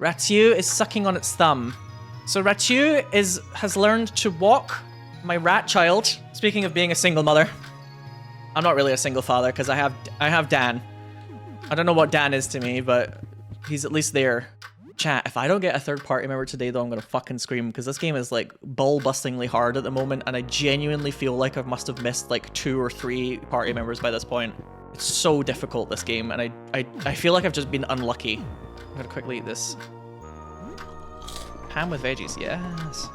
Ratu is sucking on its thumb. So Ratu has learned to walk. My rat child. Speaking of being a single mother. I'm not really a single father because I have Dan. I don't know what Dan is to me, but he's at least there. Chat, if I don't get a third party member today though, I'm gonna fucking scream because this game is like ball-bustingly hard at the moment and I genuinely feel like I must have missed like 2 or 3 party members by this point. It's so difficult, this game, and I feel like I've just been unlucky. I'm gonna quickly eat this. Ham with veggies, yes.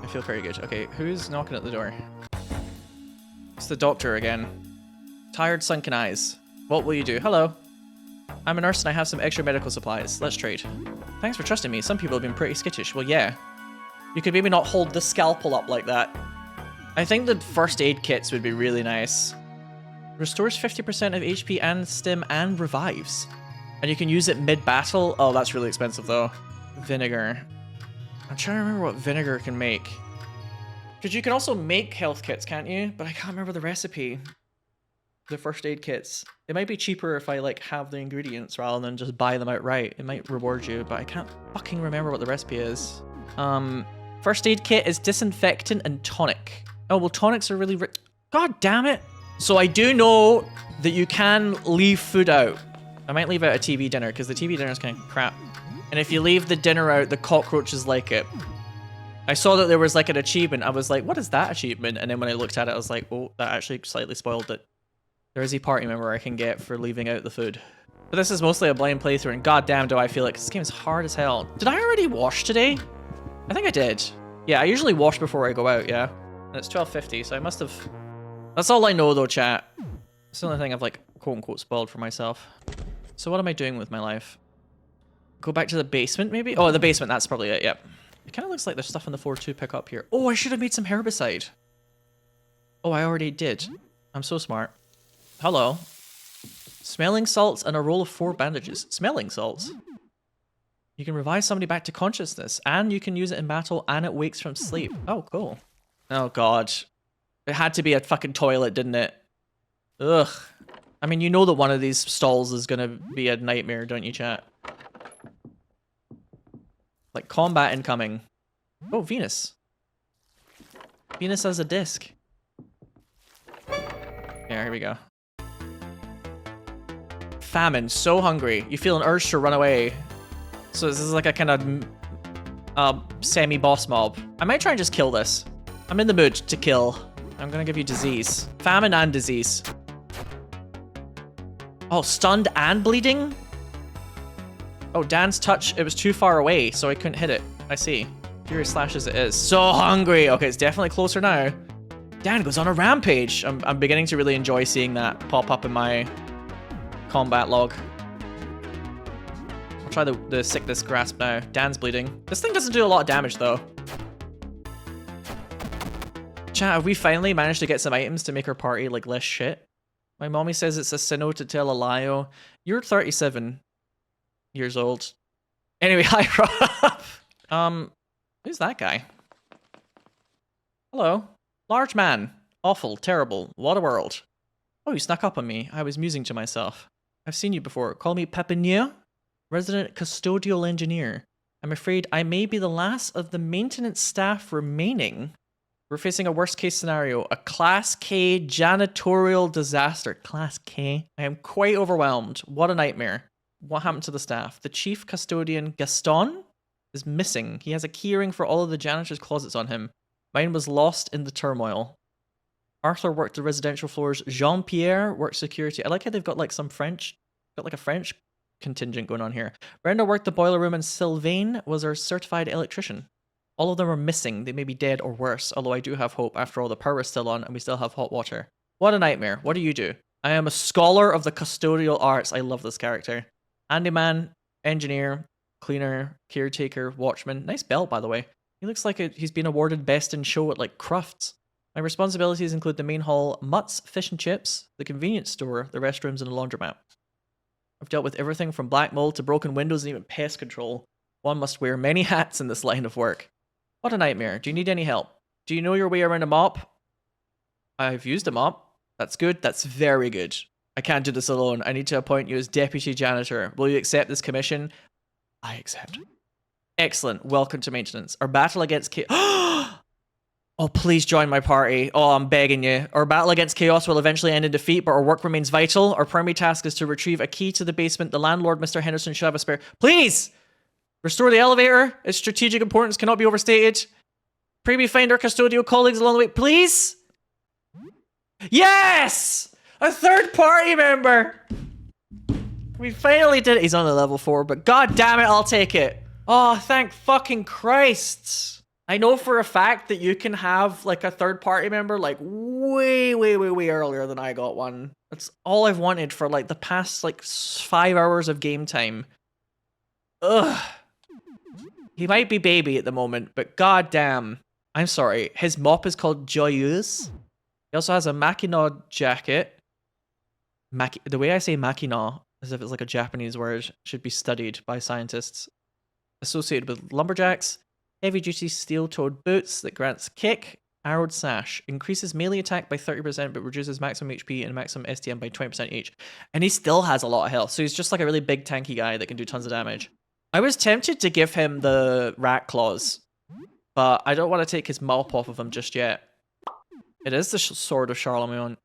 I feel very good. Okay, who's knocking at the door? It's the doctor again. Tired, sunken eyes. What will you do? Hello. I'm a nurse and I have some extra medical supplies. Let's trade. Thanks for trusting me. Some people have been pretty skittish. Well, yeah. You could maybe not hold the scalpel up like that. I think the first aid kits would be really nice. Restores 50% of HP and stim and revives. And you can use it mid-battle. Oh, that's really expensive though. Vinegar. I'm trying to remember what vinegar can make. Because you can also make health kits, can't you? But I can't remember the recipe. The first aid kits. It might be cheaper if I like have the ingredients rather than just buy them outright. It might reward you, but I can't fucking remember what the recipe is. First aid kit is disinfectant and tonic. Oh, well, tonics are really rich. God damn it. So I do know that you can leave food out. I might leave out a TV dinner because the TV dinner is kind of crap. And if you leave the dinner out, the cockroaches like it. I saw that there was like an achievement. I was like, what is that achievement? And then when I looked at it, I was like, oh, that actually slightly spoiled it. There is a party member I can get for leaving out the food. But this is mostly a blind playthrough, and goddamn do I feel like this game is hard as hell. Did I already wash today? I think I did. Yeah, I usually wash before I go out, yeah. And it's 12:50, so I must have... That's all I know though, chat. It's the only thing I've like, quote-unquote, spoiled for myself. So what am I doing with my life? Go back to the basement, maybe? Oh, the basement, that's probably it, yep. It kind of looks like there's stuff on the floor to pick up here. Oh, I should have made some herbicide. Oh, I already did. I'm so smart. Hello. Smelling salts and a roll of 4 bandages. Smelling salts? You can revive somebody back to consciousness, and you can use it in battle, and it wakes from sleep. Oh, cool. Oh, God. It had to be a fucking toilet, didn't it? Ugh. I mean, you know that one of these stalls is gonna be a nightmare, don't you, chat? Like, combat incoming. Oh, Venus. Venus has a disc. Yeah, here we go. Famine, so hungry. You feel an urge to run away. So this is like a kind of semi-boss mob. I might try and just kill this. I'm in the mood to kill. I'm gonna give you disease. Famine and disease. Oh, stunned and bleeding? Oh, Dan's touch, it was too far away, so I couldn't hit it. I see. Furious slash as it is. So hungry. Okay, it's definitely closer now. Dan goes on a rampage. I'm beginning to really enjoy seeing that pop up in my combat log. I'll try the sickness grasp now. Dan's bleeding. This thing doesn't do a lot of damage though. Chat, have we finally managed to get some items to make our party like less shit? My mommy says it's a Sinow to tell a lie. You're 37 years old. Anyway, hi Rob. Who's that guy? Hello. Large man. Awful. Terrible. What a world. Oh, you snuck up on me. I was musing to myself. I've seen you before. Call me Papineau, resident custodial engineer. I'm afraid I may be the last of the maintenance staff remaining. We're facing a worst case scenario, a Class K janitorial disaster. Class K? I am quite overwhelmed. What a nightmare. What happened to the staff? The chief custodian, Gaston, is missing. He has a keyring for all of the janitor's closets on him. Mine was lost in the turmoil. Arthur worked the residential floors. Jean-Pierre worked security. I like how they've got like some French, got like a French contingent going on here. Brenda worked the boiler room and Sylvain was our certified electrician. All of them are missing. They may be dead or worse, although I do have hope. After all, the power is still on and we still have hot water. What a nightmare. What do you do? I am a scholar of the custodial arts. I love this character. Handyman, engineer, cleaner, caretaker, watchman. Nice belt, by the way. He looks like he's been awarded best in show at like Crufts. My responsibilities include the main hall, Mutt's Fish and Chips, the convenience store, the restrooms, and the laundromat. I've dealt with everything from black mold to broken windows and even pest control. One must wear many hats in this line of work. What a nightmare. Do you need any help? Do you know your way around a mop? I've used a mop. That's good. That's very good. I can't do this alone. I need to appoint you as deputy janitor. Will you accept this commission? I accept. Excellent. Welcome to maintenance. Our battle against chaos. Oh, please join my party. Oh, I'm begging you. Our battle against chaos will eventually end in defeat, but our work remains vital. Our primary task is to retrieve a key to the basement. The landlord, Mr. Henderson, should have a spare. Please! Restore the elevator. Its strategic importance cannot be overstated. Pray we find our custodial colleagues along the way. Please? Yes! A third party member! We finally did it. He's on the level 4, but god damn it, I'll take it. Oh, thank fucking Christ. I know for a fact that you can have like a third party member like way earlier than I got one. That's all I've wanted for like the past like 5 hours of game time. Ugh. He might be baby at the moment, but god damn. I'm sorry. His mop is called Joyeuse. He also has a Mackinaw jacket. The way I say Mackinaw, as if it's like a Japanese word, should be studied by scientists. Associated with lumberjacks. Heavy-duty steel-toed boots that grants kick. Arrowed sash. Increases melee attack by 30% but reduces maximum HP and maximum STM by 20% each. And he still has a lot of health, so he's just like a really big tanky guy that can do tons of damage. I was tempted to give him the rat claws, but I don't want to take his mop off of him just yet. It is the sword of Charlemagne.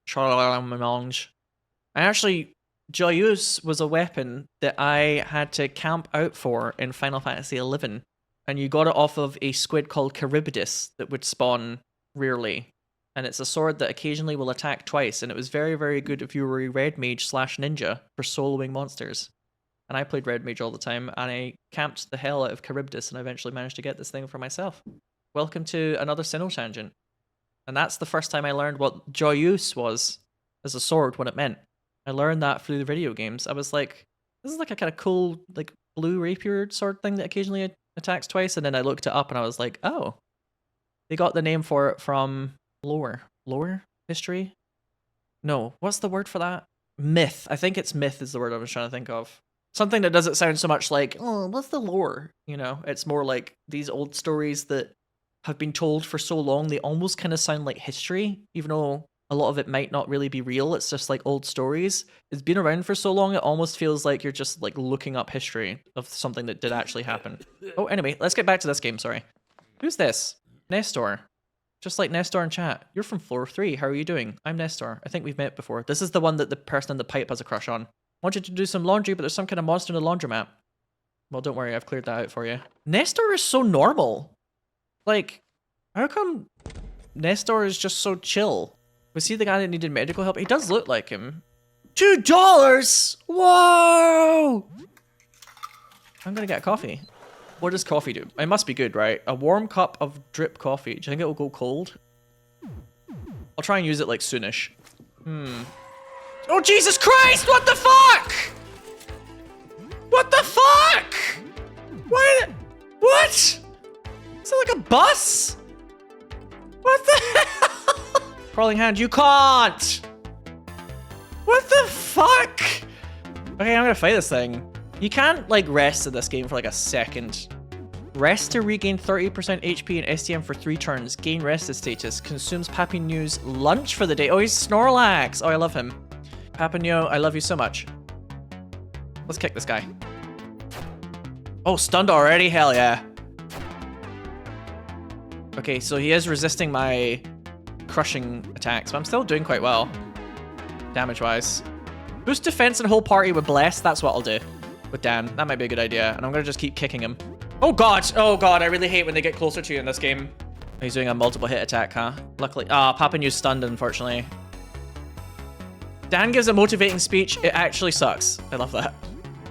Actually, Joyeuse was a weapon that I had to camp out for in Final Fantasy XI. And you got it off of a squid called Charybdis that would spawn rarely. And it's a sword that occasionally will attack twice. And it was very good if you were a red mage / ninja for soloing monsters. And I played red mage all the time. And I camped the hell out of Charybdis and I eventually managed to get this thing for myself. Welcome to another Sinow tangent. And that's the first time I learned what Joyeuse was as a sword, what it meant. I learned that through the video games. I was like, this is like a kind of cool like blue rapier sword thing that occasionally attacks twice, and then I looked it up and I was like, oh, they got the name for it from lore history. No, what's the word for that? Myth. I think it's myth is the word I was trying to think of. Something that doesn't sound so much like, oh, what's the lore? You know, it's more like these old stories that have been told for so long they almost kind of sound like history, even though a lot of it might not really be real. It's just like old stories. It's been around for so long, it almost feels like you're just like looking up history of something that did actually happen. Oh, anyway, let's get back to this game, sorry. Who's this? Nestor. Just like Nestor in chat. You're from floor 3, how are you doing? I'm Nestor. I think we've met before. This is the one that the person in the pipe has a crush on. Wanted to do some laundry, but there's some kind of monster in the laundromat. Well, don't worry, I've cleared that out for you. Nestor is so normal. Like, how come Nestor is just so chill? Was he the guy that needed medical help? He does look like him. $2? Whoa! I'm gonna get a coffee. What does coffee do? It must be good, right? A warm cup of drip coffee. Do you think it will go cold? I'll try and use it like soonish. Oh, Jesus Christ! What the fuck? What the fuck? What? Is it like a bus? What the hell? Crawling hand, you can't! What the fuck? Okay, I'm gonna fight this thing. You can't, like, rest in this game for, like, a second. Rest to regain 30% HP and STM for 3 turns. Gain rested status. Consumes Papineau's lunch for the day. Oh, he's Snorlax! Oh, I love him. Papineau, I love you so much. Let's kick this guy. Oh, stunned already? Hell yeah. Okay, so he is resisting my crushing attacks, but I'm still doing quite well, damage-wise. Boost defense and whole party with Bless, that's what I'll do with Dan. That might be a good idea, and I'm gonna just keep kicking him. Oh god, I really hate when they get closer to you in this game. He's doing a multiple hit attack, huh? Luckily, Papineau's stunned, unfortunately. Dan gives a motivating speech, it actually sucks. I love that.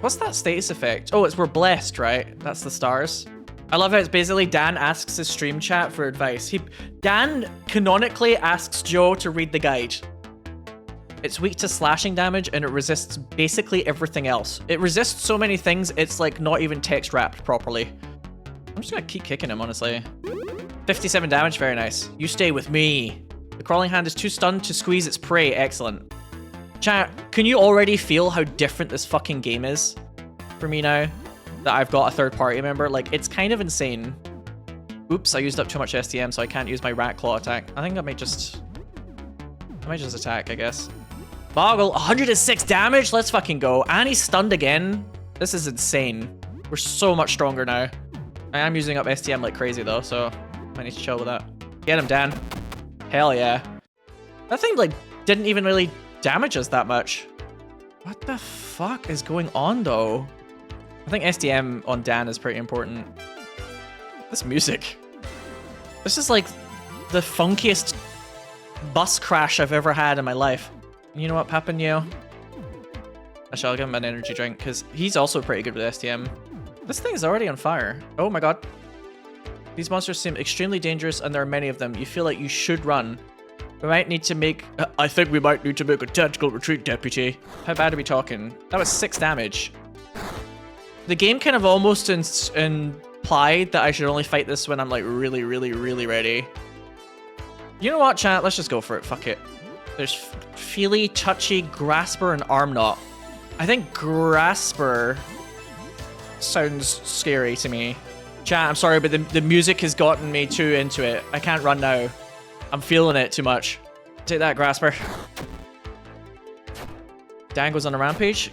What's that status effect? Oh, we're blessed, right? That's the stars. I love how it's basically Dan asks his stream chat for advice. Dan canonically asks Joe to read the guide. It's weak to slashing damage and it resists basically everything else. It resists so many things, it's like not even text wrapped properly. I'm just gonna keep kicking him, honestly. 57 damage, very nice. You stay with me. The crawling hand is too stunned to squeeze its prey, excellent. Chat, can you already feel how different this fucking game is for me now? That I've got a third party member, like, it's kind of insane. Oops, I used up too much STM, so I can't use my rat claw attack. I think I might just attack, I guess. Boggle, 106 damage, let's fucking go. And he's stunned again. This is insane. We're so much stronger now. I am using up STM like crazy though, so I need to chill with that. Get him, Dan. Hell yeah. That thing like didn't even really damage us that much. What the fuck is going on though? I think STM on Dan is pretty important. This music. This is like the funkiest bus crash I've ever had in my life. You know what, Papineau? Actually, I'll give him an energy drink because he's also pretty good with STM. This thing is already on fire. Oh my god. These monsters seem extremely dangerous and there are many of them. You feel like you should run. We might need to make... I think we might need to make a tactical retreat, deputy. How bad are we talking? That was 6 damage. The game kind of almost implied that I should only fight this when I'm like really, really, really ready. You know what, chat? Let's just go for it. Fuck it. There's Feely, Touchy, Grasper, and Arm Knot. I think Grasper sounds scary to me. Chat, I'm sorry, but the music has gotten me too into it. I can't run now. I'm feeling it too much. Take that, Grasper. Dan goes on a rampage.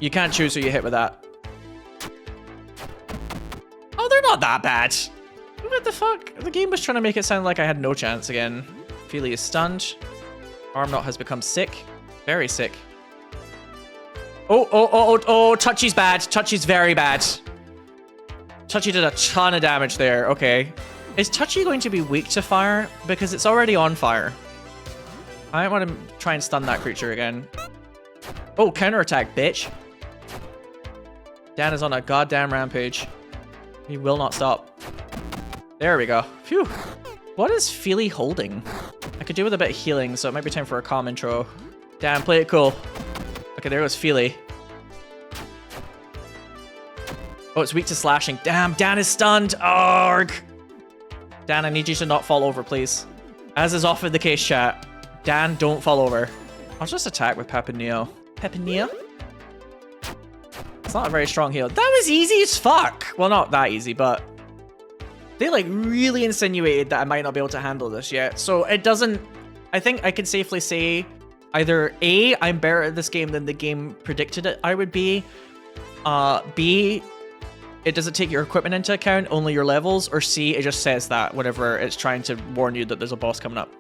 You can't choose who you hit with that. Oh, they're not that bad. What the fuck? The game was trying to make it sound like I had no chance again. Feely is stunned. Arm Knot has become sick. Very sick. Oh, Touchy's bad. Touchy's very bad. Touchy did a ton of damage there. Okay. Is Touchy going to be weak to fire? Because it's already on fire. I want to try and stun that creature again. Oh, counterattack, bitch. Dan is on a goddamn rampage. He will not stop. There we go. Phew. What is Feely holding? I could do with a bit of healing, so it might be time for a calm intro. Dan, play it cool. Okay, there goes Feely. Oh, it's weak to slashing. Damn, Dan is stunned. Arg. Dan, I need you to not fall over, please. As is often the case, chat. Dan, don't fall over. I'll just attack with Papineau. Papineau? It's not a very strong heal. That was easy as fuck. Well, not that easy, but... They, like, really insinuated that I might not be able to handle this yet. So it doesn't... I think I can safely say either A, I'm better at this game than the game predicted it I would be. B, it doesn't take your equipment into account, only your levels. Or C, it just says that whenever it's trying to warn you that there's a boss coming up.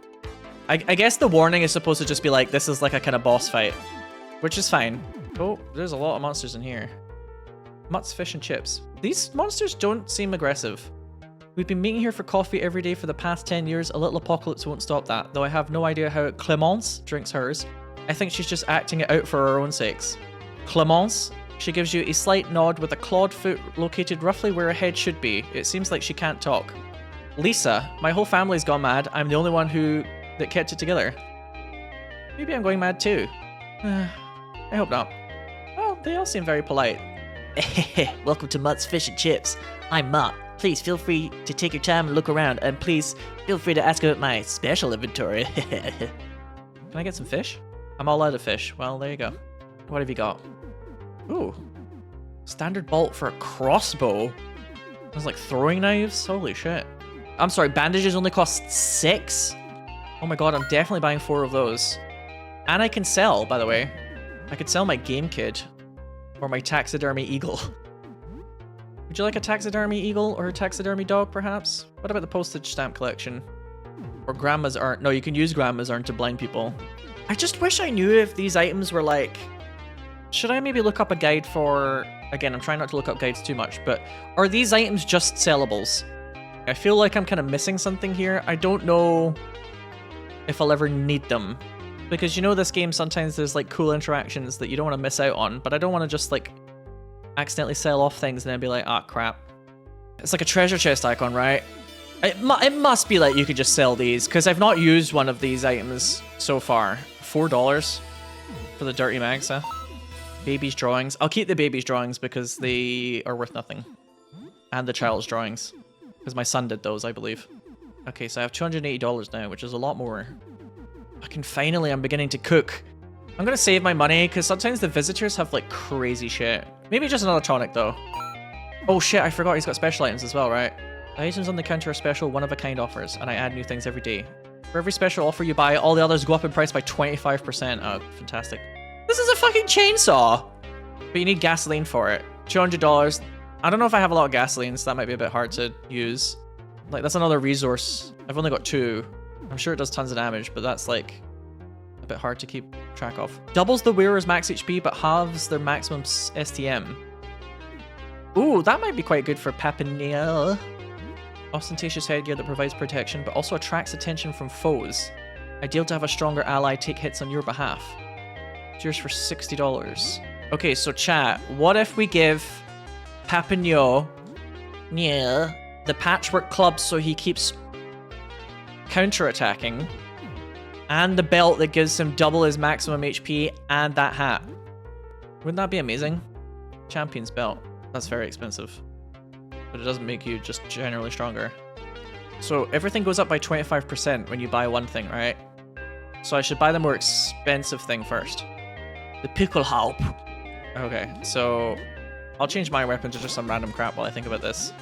I guess the warning is supposed to just be like, this is like a kind of boss fight. Which is fine. Oh, there's a lot of monsters in here. Mutts, fish, and chips. These monsters don't seem aggressive. We've been meeting here for coffee every day for the past 10 years. A little apocalypse won't stop that, though I have no idea how Clemence drinks hers. I think she's just acting it out for her own sakes. Clemence? She gives you a slight nod with a clawed foot located roughly where her head should be. It seems like she can't talk. Lisa? My whole family's gone mad. I'm the only one that kept it together. Maybe I'm going mad too. I hope not. Well, they all seem very polite. Welcome to Mutt's Fish and Chips. I'm Mutt. Please feel free to take your time and look around, and please feel free to ask about my special inventory. Can I get some fish? I'm all out of fish. Well, there you go. What have you got? Ooh. Standard bolt for a crossbow. There's like throwing knives. Holy shit. I'm sorry, bandages only cost 6? Oh my god, I'm definitely buying 4 of those. And I can sell, by the way. I could sell my game kid. Or my taxidermy eagle. Would you like a taxidermy eagle or a taxidermy dog, perhaps? What about the postage stamp collection? Or grandma's urn? No, you can use grandma's urn to blind people. I just wish I knew if these items were like... Should I maybe look up a guide for... Again, I'm trying not to look up guides too much, but are these items just sellables? I feel like I'm kind of missing something here. I don't know if I'll ever need them. Because you know this game, sometimes there's like cool interactions that you don't want to miss out on, but I don't want to just like accidentally sell off things and then be like, ah, crap. It's like a treasure chest icon, right? It must be like you could just sell these, because I've not used one of these items so far. $4 for the dirty mags, huh? Baby's drawings. I'll keep the baby's drawings because they are worth nothing. And the child's drawings. Because my son did those, I believe. Okay, so I have $280 now, which is a lot more. I'm beginning to cook. I'm gonna save my money, because sometimes the visitors have like crazy shit. Maybe just another tonic though. Oh shit, I forgot he's got special items as well, right? The items on the counter are special one-of-a-kind offers, and I add new things every day. For every special offer you buy, all the others go up in price by 25%. Oh, fantastic. This is a fucking chainsaw! But you need gasoline for it. $200. I don't know if I have a lot of gasoline, so that might be a bit hard to use. Like, that's another resource. I've only got 2. I'm sure it does tons of damage, but that's like a bit hard to keep track of. Doubles the wearer's max HP, but halves their maximum STM. Ooh, that might be quite good for Papineau. Ostentatious headgear that provides protection, but also attracts attention from foes. Ideal to have a stronger ally take hits on your behalf. It's yours for $60. Okay, so chat, what if we give Papineau the patchwork club so he keeps counter-attacking, and the belt that gives him double his maximum HP, and that hat? Wouldn't that be amazing? Champion's belt. That's very expensive. But it doesn't make you just generally stronger. So everything goes up by 25% when you buy one thing, right? So I should buy the more expensive thing first. The pickle help. Okay, so I'll change my weapon to just some random crap while I think about this.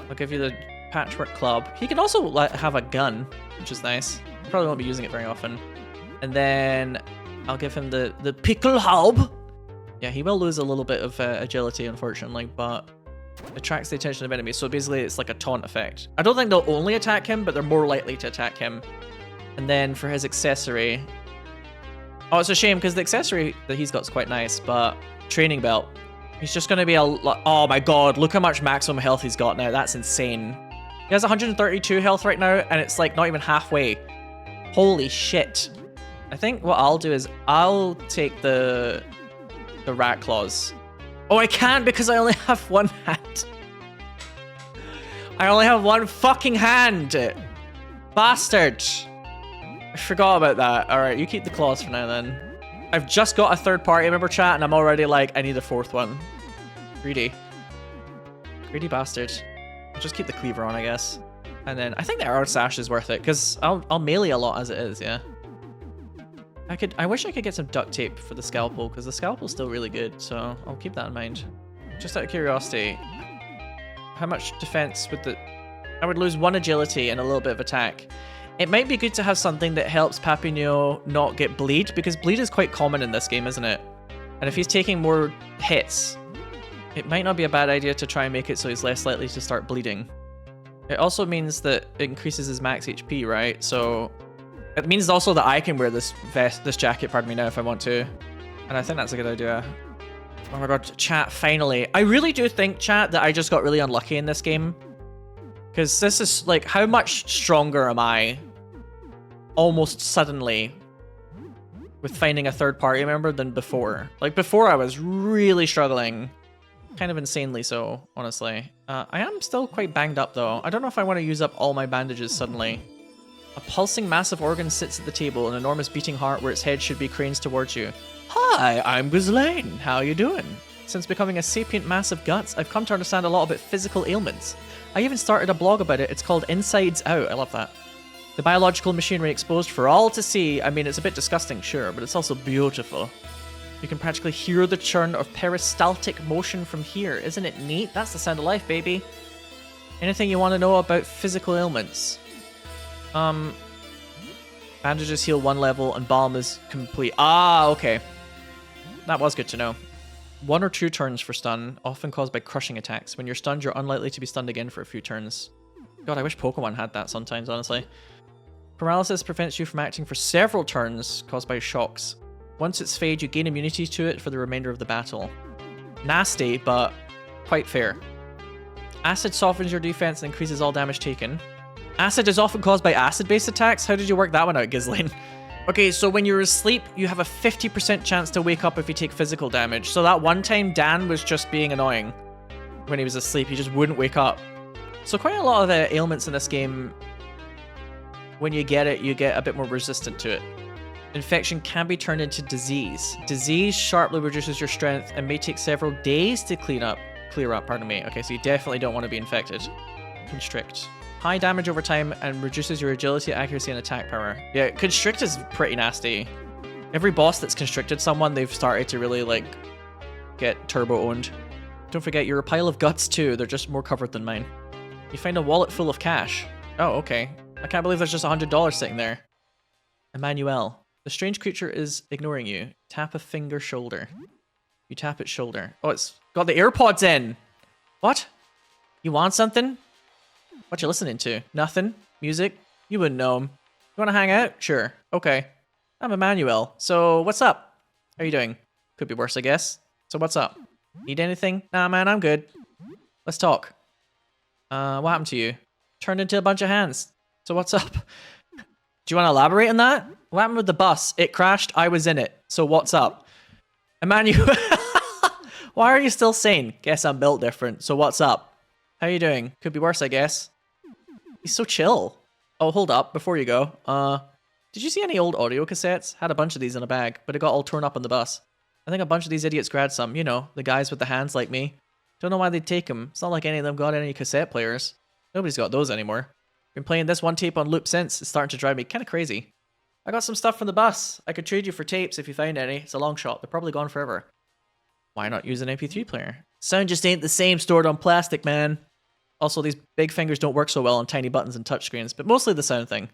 I'll give you the patchwork club. He can also have a gun, which is nice. Probably won't be using it very often. And then I'll give him the pickle help. Yeah, he will lose a little bit of agility, unfortunately, but attracts the attention of enemies. So basically, it's like a taunt effect. I don't think they'll only attack him, but they're more likely to attack him. And then for his accessory... Oh, it's a shame, because the accessory that he's got is quite nice, but training belt. He's just going to be a... Oh my god, look how much maximum health he's got now. That's insane. He has 132 health right now, and it's like not even halfway. Holy shit. I think what I'll do is I'll take the rat claws. Oh, I can't because I only have one hand. I only have one fucking hand. Bastard. I forgot about that. Alright, you keep the claws for now then. I've just got a third party member, chat, and I'm already like, I need a fourth one. Greedy. Greedy bastard. I'll just keep the cleaver on, I guess. And then I think the arrow sash is worth it, because I'll melee a lot as it is, yeah. I wish I could get some duct tape for the scalpel, because the scalpel's still really good, so I'll keep that in mind. Just out of curiosity, how much defense would the... I would lose 1 agility and a little bit of attack. It might be good to have something that helps Papineau not get bleed, because bleed is quite common in this game, isn't it? And if he's taking more hits, it might not be a bad idea to try and make it so he's less likely to start bleeding. It also means that it increases his max HP, right? So it means also that I can wear this jacket, pardon me, now if I want to. And I think that's a good idea. Oh my god, chat, finally. I really do think, chat, that I just got really unlucky in this game. Because this is, like, how much stronger am I almost suddenly with finding a third party member than before? Like, before I was really struggling. Kind of insanely so, honestly. I am still quite banged up, though. I don't know if I want to use up all my bandages suddenly. A pulsing massive organ sits at the table, an enormous beating heart where its head should be cranes towards you. Hi, I'm Ghislaine. How you doing? Since becoming a sapient mass of guts, I've come to understand a lot about physical ailments. I even started a blog about it. It's called Insides Out. I love that. The biological machinery exposed for all to see. I mean, it's a bit disgusting, sure, but it's also beautiful. You can practically hear the churn of peristaltic motion from here. Isn't it neat? That's the sound of life, baby. Anything you want to know about physical ailments? Bandages heal 1 level and balm is complete. Ah, okay. That was good to know. 1 or 2 turns for stun, often caused by crushing attacks. When you're stunned, you're unlikely to be stunned again for a few turns. God, I wish Pokemon had that sometimes, honestly. Paralysis prevents you from acting for several turns, caused by shocks. Once it's fade, you gain immunity to it for the remainder of the battle. Nasty, but quite fair. Acid softens your defense and increases all damage taken. Acid is often caused by acid-based attacks? How did you work that one out, Ghislaine? Okay, so when you're asleep, you have a 50% chance to wake up if you take physical damage. So that one time, Dan was just being annoying when he was asleep. He just wouldn't wake up. So quite a lot of the ailments in this game, when you get it, you get a bit more resistant to it. Infection can be turned into disease. Disease sharply reduces your strength and may take several days to clear up, pardon me. Okay, so you definitely don't want to be infected. Constrict. High damage over time and reduces your agility, accuracy, and attack power. Yeah, Constrict is pretty nasty. Every boss that's constricted someone, they've started to really, like, get turbo-owned. Don't forget, you're a pile of guts, too. They're just more covered than mine. You find a wallet full of cash. Oh, okay. I can't believe there's just $100 sitting there. Emmanuel. The strange creature is ignoring you. Tap a finger shoulder. You tap its shoulder. Oh, it's got the AirPods in. What? You want something? What you listening to? Nothing? Music? You wouldn't know him. You want to hang out? Sure. Okay. I'm Emmanuel. So, what's up? How are you doing? Could be worse, I guess. So, what's up? Need anything? Nah, man, I'm good. Let's talk. What happened to you? Turned into a bunch of hands. So, what's up? Do you want to elaborate on that? What happened with the bus? It crashed. I was in it. So, what's up? Emmanuel. Why are you still sane? Guess I'm built different. So, what's up? How are you doing? Could be worse, I guess. He's so chill. Oh, hold up. Before you go. Did you see any old audio cassettes? Had a bunch of these in a bag, but it got all torn up on the bus. I think a bunch of these idiots grabbed some. You know, the guys with the hands like me. Don't know why they'd take them. It's not like any of them got any cassette players. Nobody's got those anymore. Been playing this one tape on loop since. It's starting to drive me kind of crazy. I got some stuff from the bus. I could trade you for tapes if you find any. It's a long shot. They're probably gone forever. Why not use an MP3 player? Sound just ain't the same stored on plastic, man. Also, these big fingers don't work so well on tiny buttons and touchscreens, but mostly the sound thing.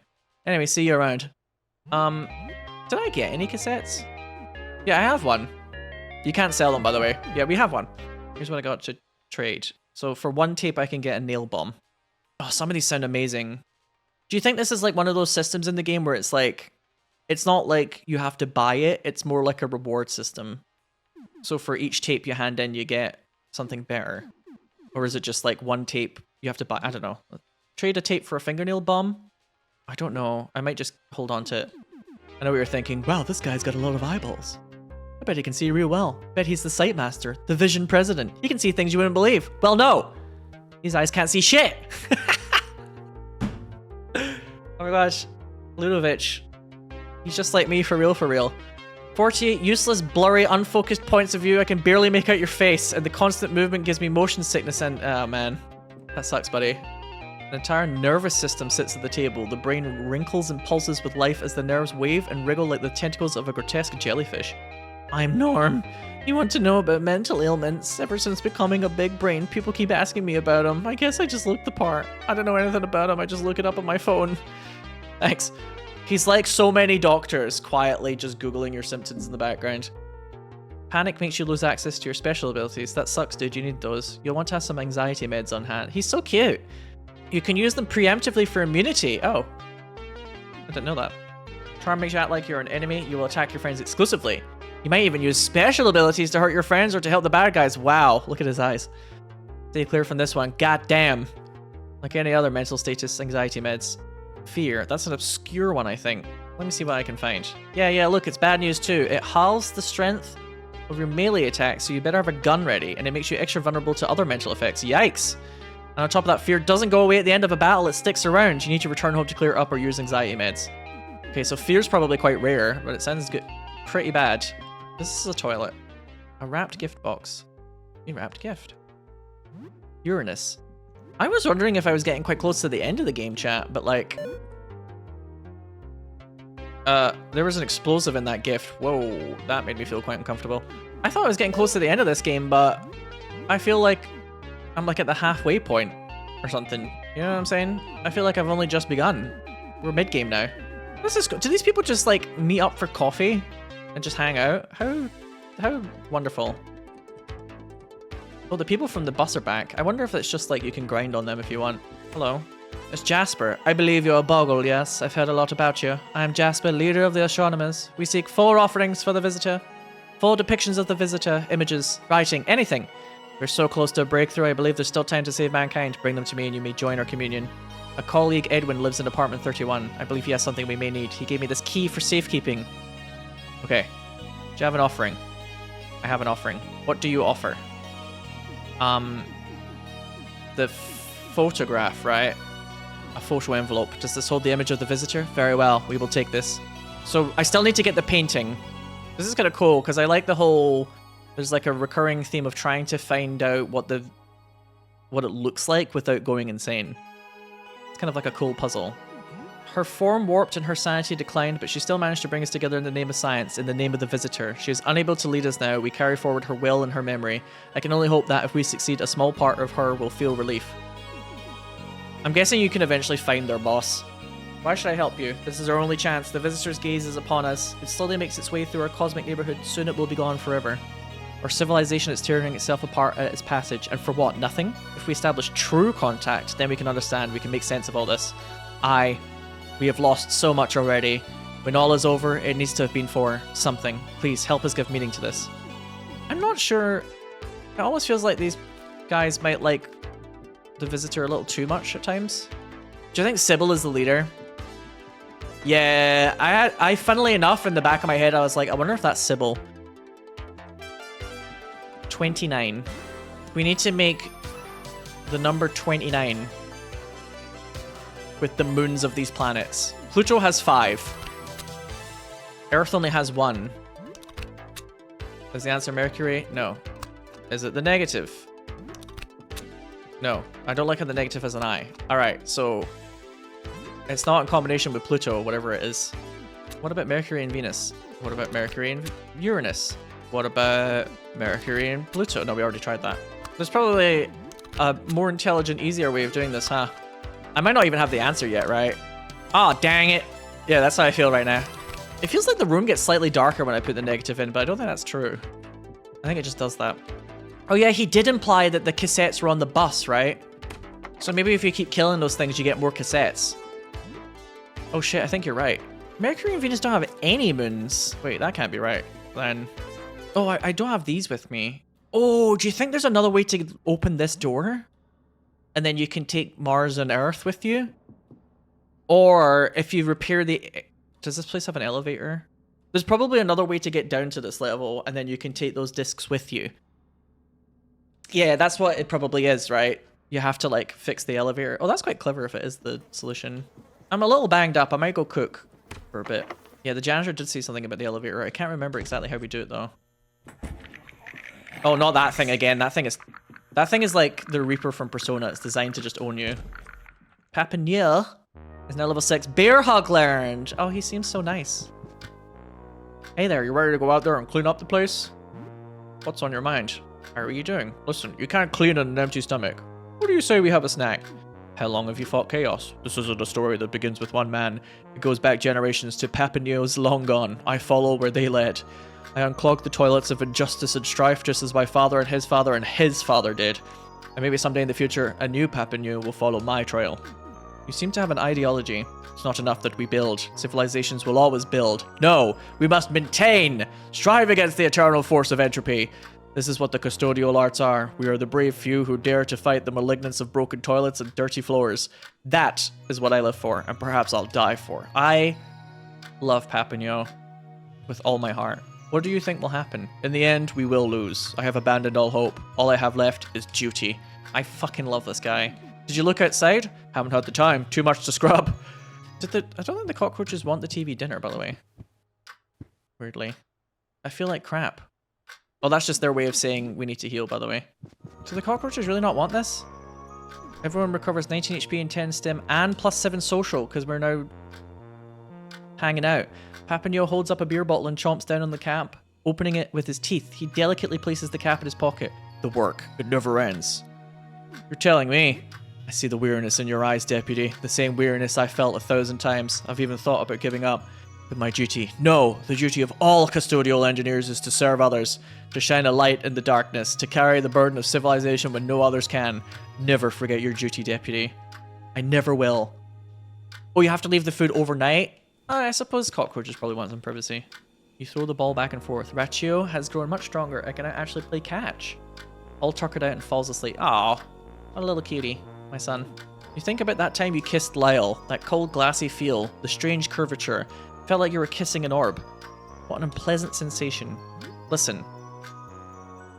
Anyway, see you around. Did I get any cassettes? Yeah, I have one. You can't sell them, by the way. Yeah, we have one. Here's what I got to trade. So for one tape, I can get a nail bomb. Oh, some of these sound amazing. Do you think this is like one of those systems in the game where it's like, it's not like you have to buy it, it's more like a reward system? So for each tape you hand in, you get something better? Or is it just like one tape you have to buy? I don't know. Trade a tape for a fingernail bomb? I don't know. I might just hold on to it. I know what you're thinking. Wow, this guy's got a lot of eyeballs. I bet he can see real well. Bet he's the sight master, the vision president. He can see things you wouldn't believe. Well, no. These eyes can't see shit. Oh my gosh. Ludovic. He's just like me for real, for real. 48 useless, blurry, unfocused points of view. I can barely make out your face, and the constant movement gives me motion sickness and... oh, man. That sucks, buddy. The entire nervous system sits at the table. The brain wrinkles and pulses with life as the nerves wave and wriggle like the tentacles of a grotesque jellyfish. I'm Norm. You want to know about mental ailments? Ever since becoming a big brain, people keep asking me about them. I guess I just look the part. I don't know anything about them. I just look it up on my phone. Thanks. He's like so many doctors, quietly just Googling your symptoms in the background. Panic makes you lose access to your special abilities. That sucks, dude. You need those. You'll want to have some anxiety meds on hand. He's so cute. You can use them preemptively for immunity. Oh. I didn't know that. Charm makes you act like you're an enemy. You will attack your friends exclusively. You might even use special abilities to hurt your friends or to help the bad guys. Wow. Look at his eyes. Stay clear from this one. God damn. Like any other mental status anxiety meds. Fear. That's an obscure one, I think. Let me see what I can find. Yeah, look, it's bad news too. It halves the strength of your melee attack, so you better have a gun ready, and it makes you extra vulnerable to other mental effects. Yikes. And on top of that, fear doesn't go away at the end of a battle, it sticks around. You need to return home to clear it up or use anxiety meds. Okay, so fear's probably quite rare, but it sounds good. Pretty bad. This is a toilet. A wrapped gift box. A wrapped gift. Uranus. I was wondering if I was getting quite close to the end of the game, chat, but like... there was an explosive in that gift. Whoa, that made me feel quite uncomfortable. I thought I was getting close to the end of this game, but I feel like I'm like at the halfway point or something. You know what I'm saying? I feel like I've only just begun. We're mid-game now. This is do these people just like meet up for coffee and just hang out? How wonderful. Oh, the people from the bus are back. I wonder if it's just like you can grind on them if you want. Hello. It's Jasper. I believe you're a Boggle, yes. I've heard a lot about you. I am Jasper, leader of the astronomers. We seek 4 offerings for the visitor. 4 depictions of the visitor, images, writing, anything. We're so close to a breakthrough, I believe there's still time to save mankind. Bring them to me and you may join our communion. A colleague, Edwin, lives in apartment 31. I believe he has something we may need. He gave me this key for safekeeping. Okay. Do you have an offering? I have an offering. What do you offer? The photograph, right? A photo envelope. Does this hold the image of the visitor? Very well, we will take this. So I still need to get the painting. This is kind of cool because I like the whole... There's like a recurring theme of trying to find out what it looks like without going insane. It's kind of like a cool puzzle. Her form warped and her sanity declined, but she still managed to bring us together in the name of science, in the name of the visitor. She is unable to lead us now. We carry forward her will and her memory. I can only hope that if we succeed, a small part of her will feel relief. I'm guessing you can eventually find their boss. Why should I help you? This is our only chance. The visitor's gaze is upon us. It slowly makes its way through our cosmic neighborhood. Soon it will be gone forever. Or civilization is tearing itself apart at its passage. And for what? Nothing? If we establish true contact, then we can understand. We can make sense of all this. We have lost so much already. When all is over, it needs to have been for something. Please, help us give meaning to this. I'm not sure. It almost feels like these guys might like the Visitor a little too much at times. Do you think Sybil is the leader? Yeah, I funnily enough, in the back of my head, I was like, I wonder if that's Sybil. 29. We need to make the number 29 with the moons of these planets. Pluto has 5. Earth only has 1. Is the answer Mercury? No. Is it the negative? No. I don't like how the negative has an I. Alright, so it's not in combination with Pluto, whatever it is. What about Mercury and Venus? What about Mercury and Uranus? What about Mercury and Pluto? No, we already tried that. There's probably a more intelligent, easier way of doing this, huh? I might not even have the answer yet, right? Oh, dang it. Yeah, that's how I feel right now. It feels like the room gets slightly darker when I put the negative in, but I don't think that's true. I think it just does that. Oh yeah, he did imply that the cassettes were on the bus, right? So maybe if you keep killing those things, you get more cassettes. Oh shit, I think you're right. Mercury and Venus don't have any moons. Wait, that can't be right. Then... Oh, I don't have these with me. Oh, do you think there's another way to open this door? And then you can take Mars and Earth with you? Or if you repair the... Does this place have an elevator? There's probably another way to get down to this level, and then you can take those discs with you. Yeah, that's what it probably is, right? You have to, like, fix the elevator. Oh, that's quite clever if it is the solution. I'm a little banged up. I might go cook for a bit. Yeah, the janitor did say something about the elevator. I can't remember exactly how we do it, though. Oh, not that thing again. That thing is like the Reaper from Persona. It's designed to just own you. Papineau is now level 6. Bear hug learned. Oh, he seems so nice. Hey there, you ready to go out there and clean up the place? What's on your mind? How are you doing? Listen, you can't clean on an empty stomach. What do you say we have a snack? How long have you fought chaos? This isn't a story that begins with one man. It goes back generations to Papineau's long gone. I follow where they led. I unclogged the toilets of injustice and strife just as my father and his father did. And maybe someday in the future, a new Papineau will follow my trail. You seem to have an ideology. It's not enough that we build. Civilizations will always build. No, we must maintain. Strive against the eternal force of entropy. This is what the custodial arts are. We are the brave few who dare to fight the malignance of broken toilets and dirty floors. That is what I live for, and perhaps I'll die for. I love Papineau with all my heart. What do you think will happen? In the end, we will lose. I have abandoned all hope. All I have left is duty. I fucking love this guy. Did you look outside? Haven't had the time. Too much to scrub. I don't think the cockroaches want the TV dinner, by the way. Weirdly. I feel like crap. Oh, that's just their way of saying we need to heal, by the way. Do the cockroaches really not want this? Everyone recovers 19 HP and 10 stim and +7 social, because we're now hanging out. Papineau holds up a beer bottle and chomps down on the cap, opening it with his teeth. He delicately places the cap in his pocket. The work, it never ends. You're telling me. I see the weariness in your eyes, deputy. The same weariness I felt 1,000 times. I've even thought about giving up. But my duty, no, the duty of all custodial engineers is to serve others, to shine a light in the darkness, to carry the burden of civilization when no others can. Never forget your duty, deputy. I never will. Oh, you have to leave the food overnight? I suppose cockroaches probably want some privacy. You throw the ball back and forth. Rachio has grown much stronger. I can actually play catch. All tuckered out and falls asleep. Aw, what a little cutie, my son. You think about that time you kissed Lyle, that cold glassy feel, the strange curvature. Felt like you were kissing an orb. What an unpleasant sensation. Listen,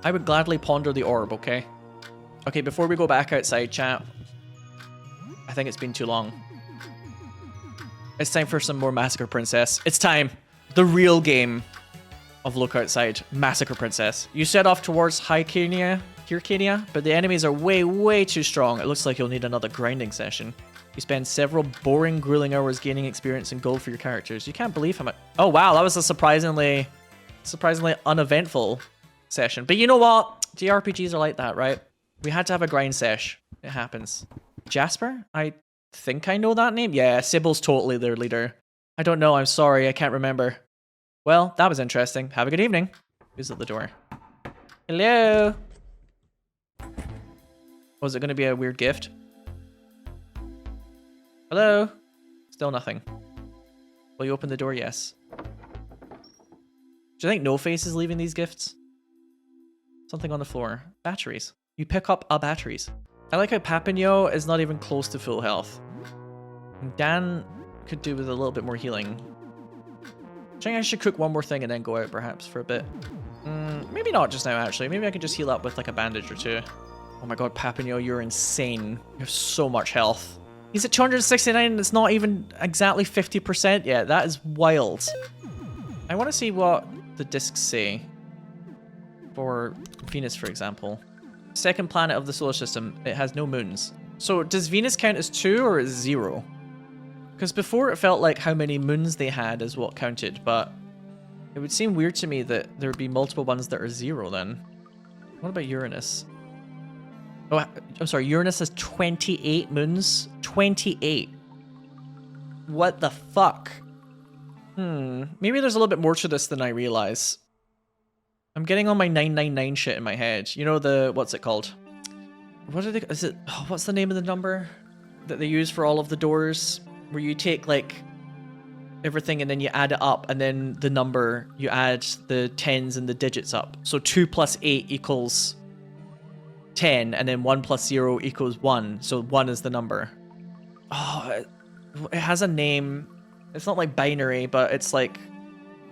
I would gladly ponder the orb, okay? Okay, before we go back outside, chat, I think it's been too long. It's time for some more Massacre Princess. It's time. The real game of Look Outside. Massacre Princess. You set off towards Hyrcania, but the enemies are way too strong. It looks like you'll need another grinding session. You spend several boring, grueling hours gaining experience and gold for your characters. You can't believe how much... Oh, wow, that was a surprisingly uneventful session. But you know what? JRPGs are like that, right? We had to have a grind sesh. It happens. Jasper? I think I know that name. Yeah, Sybil's totally their leader. I don't know, I'm sorry, I can't remember. Well, that was interesting. Have a good evening. Who's at the door? Hello? Was it going to be a weird gift? Hello? Still nothing. Will you open the door? Yes. Do you think No Face is leaving these gifts? Something on the floor. Batteries. You pick up a batteries. I like how Papineau is not even close to full health. Dan could do with a little bit more healing. I think I should cook one more thing and then go out perhaps for a bit. Maybe not just now actually. Maybe I can just heal up with like a bandage or two. Oh my god, Papineau, you're insane. You have so much health. He's at 269 and it's not even exactly 50% yet. That is wild. I want to see what the discs say. For Venus, for example. Second planet of the solar system. It has no moons. So does Venus count as 2 or as 0? Because before it felt like how many moons they had is what counted, but it would seem weird to me that there would be multiple ones that are 0 then. What about Uranus? Oh, I'm sorry, Uranus has 28 moons? 28. What the fuck? Maybe there's a little bit more to this than I realize. I'm getting all my 999 shit in my head. You know the, what's it called? What are they, is it, oh, what's the name of the number that they use for all of the doors? Where you take like everything and then you add it up and then the number, you add the tens and the digits up. So 2 plus 8 equals 10 and then 1 plus 0 equals 1. So 1 is the number. Oh, it has a name. It's not like binary, but it's like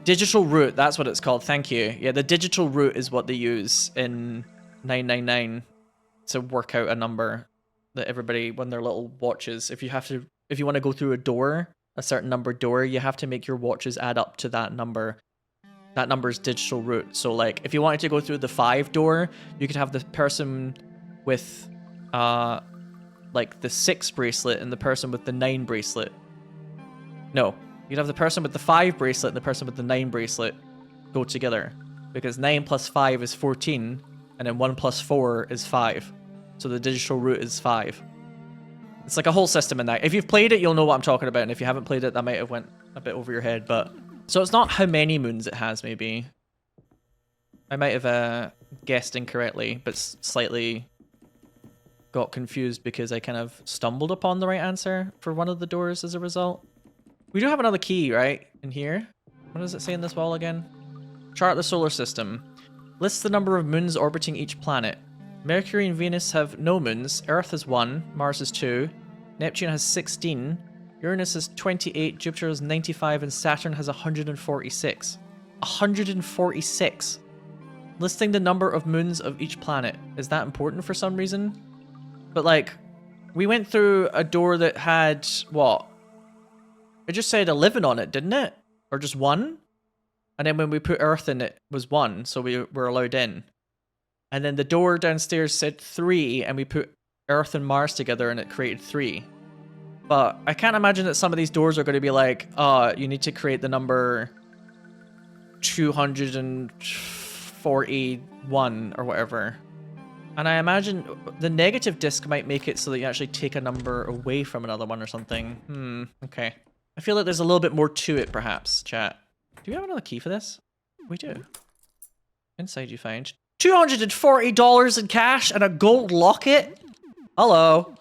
digital root. That's what it's called. Thank you. Yeah, the digital root is what they use in 999 to work out a number that everybody, when their little watches, if you want to go through a door, a certain number door, you have to make your watches add up to that number. That number's digital root. So like if you wanted to go through the 5 door, you could have the person with like the 6 bracelet and the person with the 9 bracelet. No, you'd have the person with the 5 bracelet and the person with the 9 bracelet go together. Because 9 plus 5 is 14, and then 1 plus 4 is 5. So the digital root is 5. It's like a whole system in that. If you've played it, you'll know what I'm talking about, and if you haven't played it, that might have went a bit over your head, but... So it's not how many moons it has, maybe. I might have guessed incorrectly, but slightly got confused because I kind of stumbled upon the right answer for one of the doors as a result. We do have another key, right? In here. What does it say in this wall again? Chart the solar system. Lists the number of moons orbiting each planet. Mercury and Venus have no moons. Earth has 1. Mars has 2. Neptune has 16. Uranus has 28. Jupiter has 95. And Saturn has 146. 146. Listing the number of moons of each planet. Is that important for some reason? But like, we went through a door that had, what? It just said 11 on it, didn't it? Or just 1? And then when we put Earth in, it was 1, so we were allowed in. And then the door downstairs said 3, and we put Earth and Mars together, and it created 3. But I can't imagine that some of these doors are going to be like, you need to create the number 241 or whatever. And I imagine the negative disc might make it so that you actually take a number away from another one or something. Okay. I feel like there's a little bit more to it, perhaps, chat. Do we have another key for this? We do. Inside you find $240 in cash and a gold locket? Hello.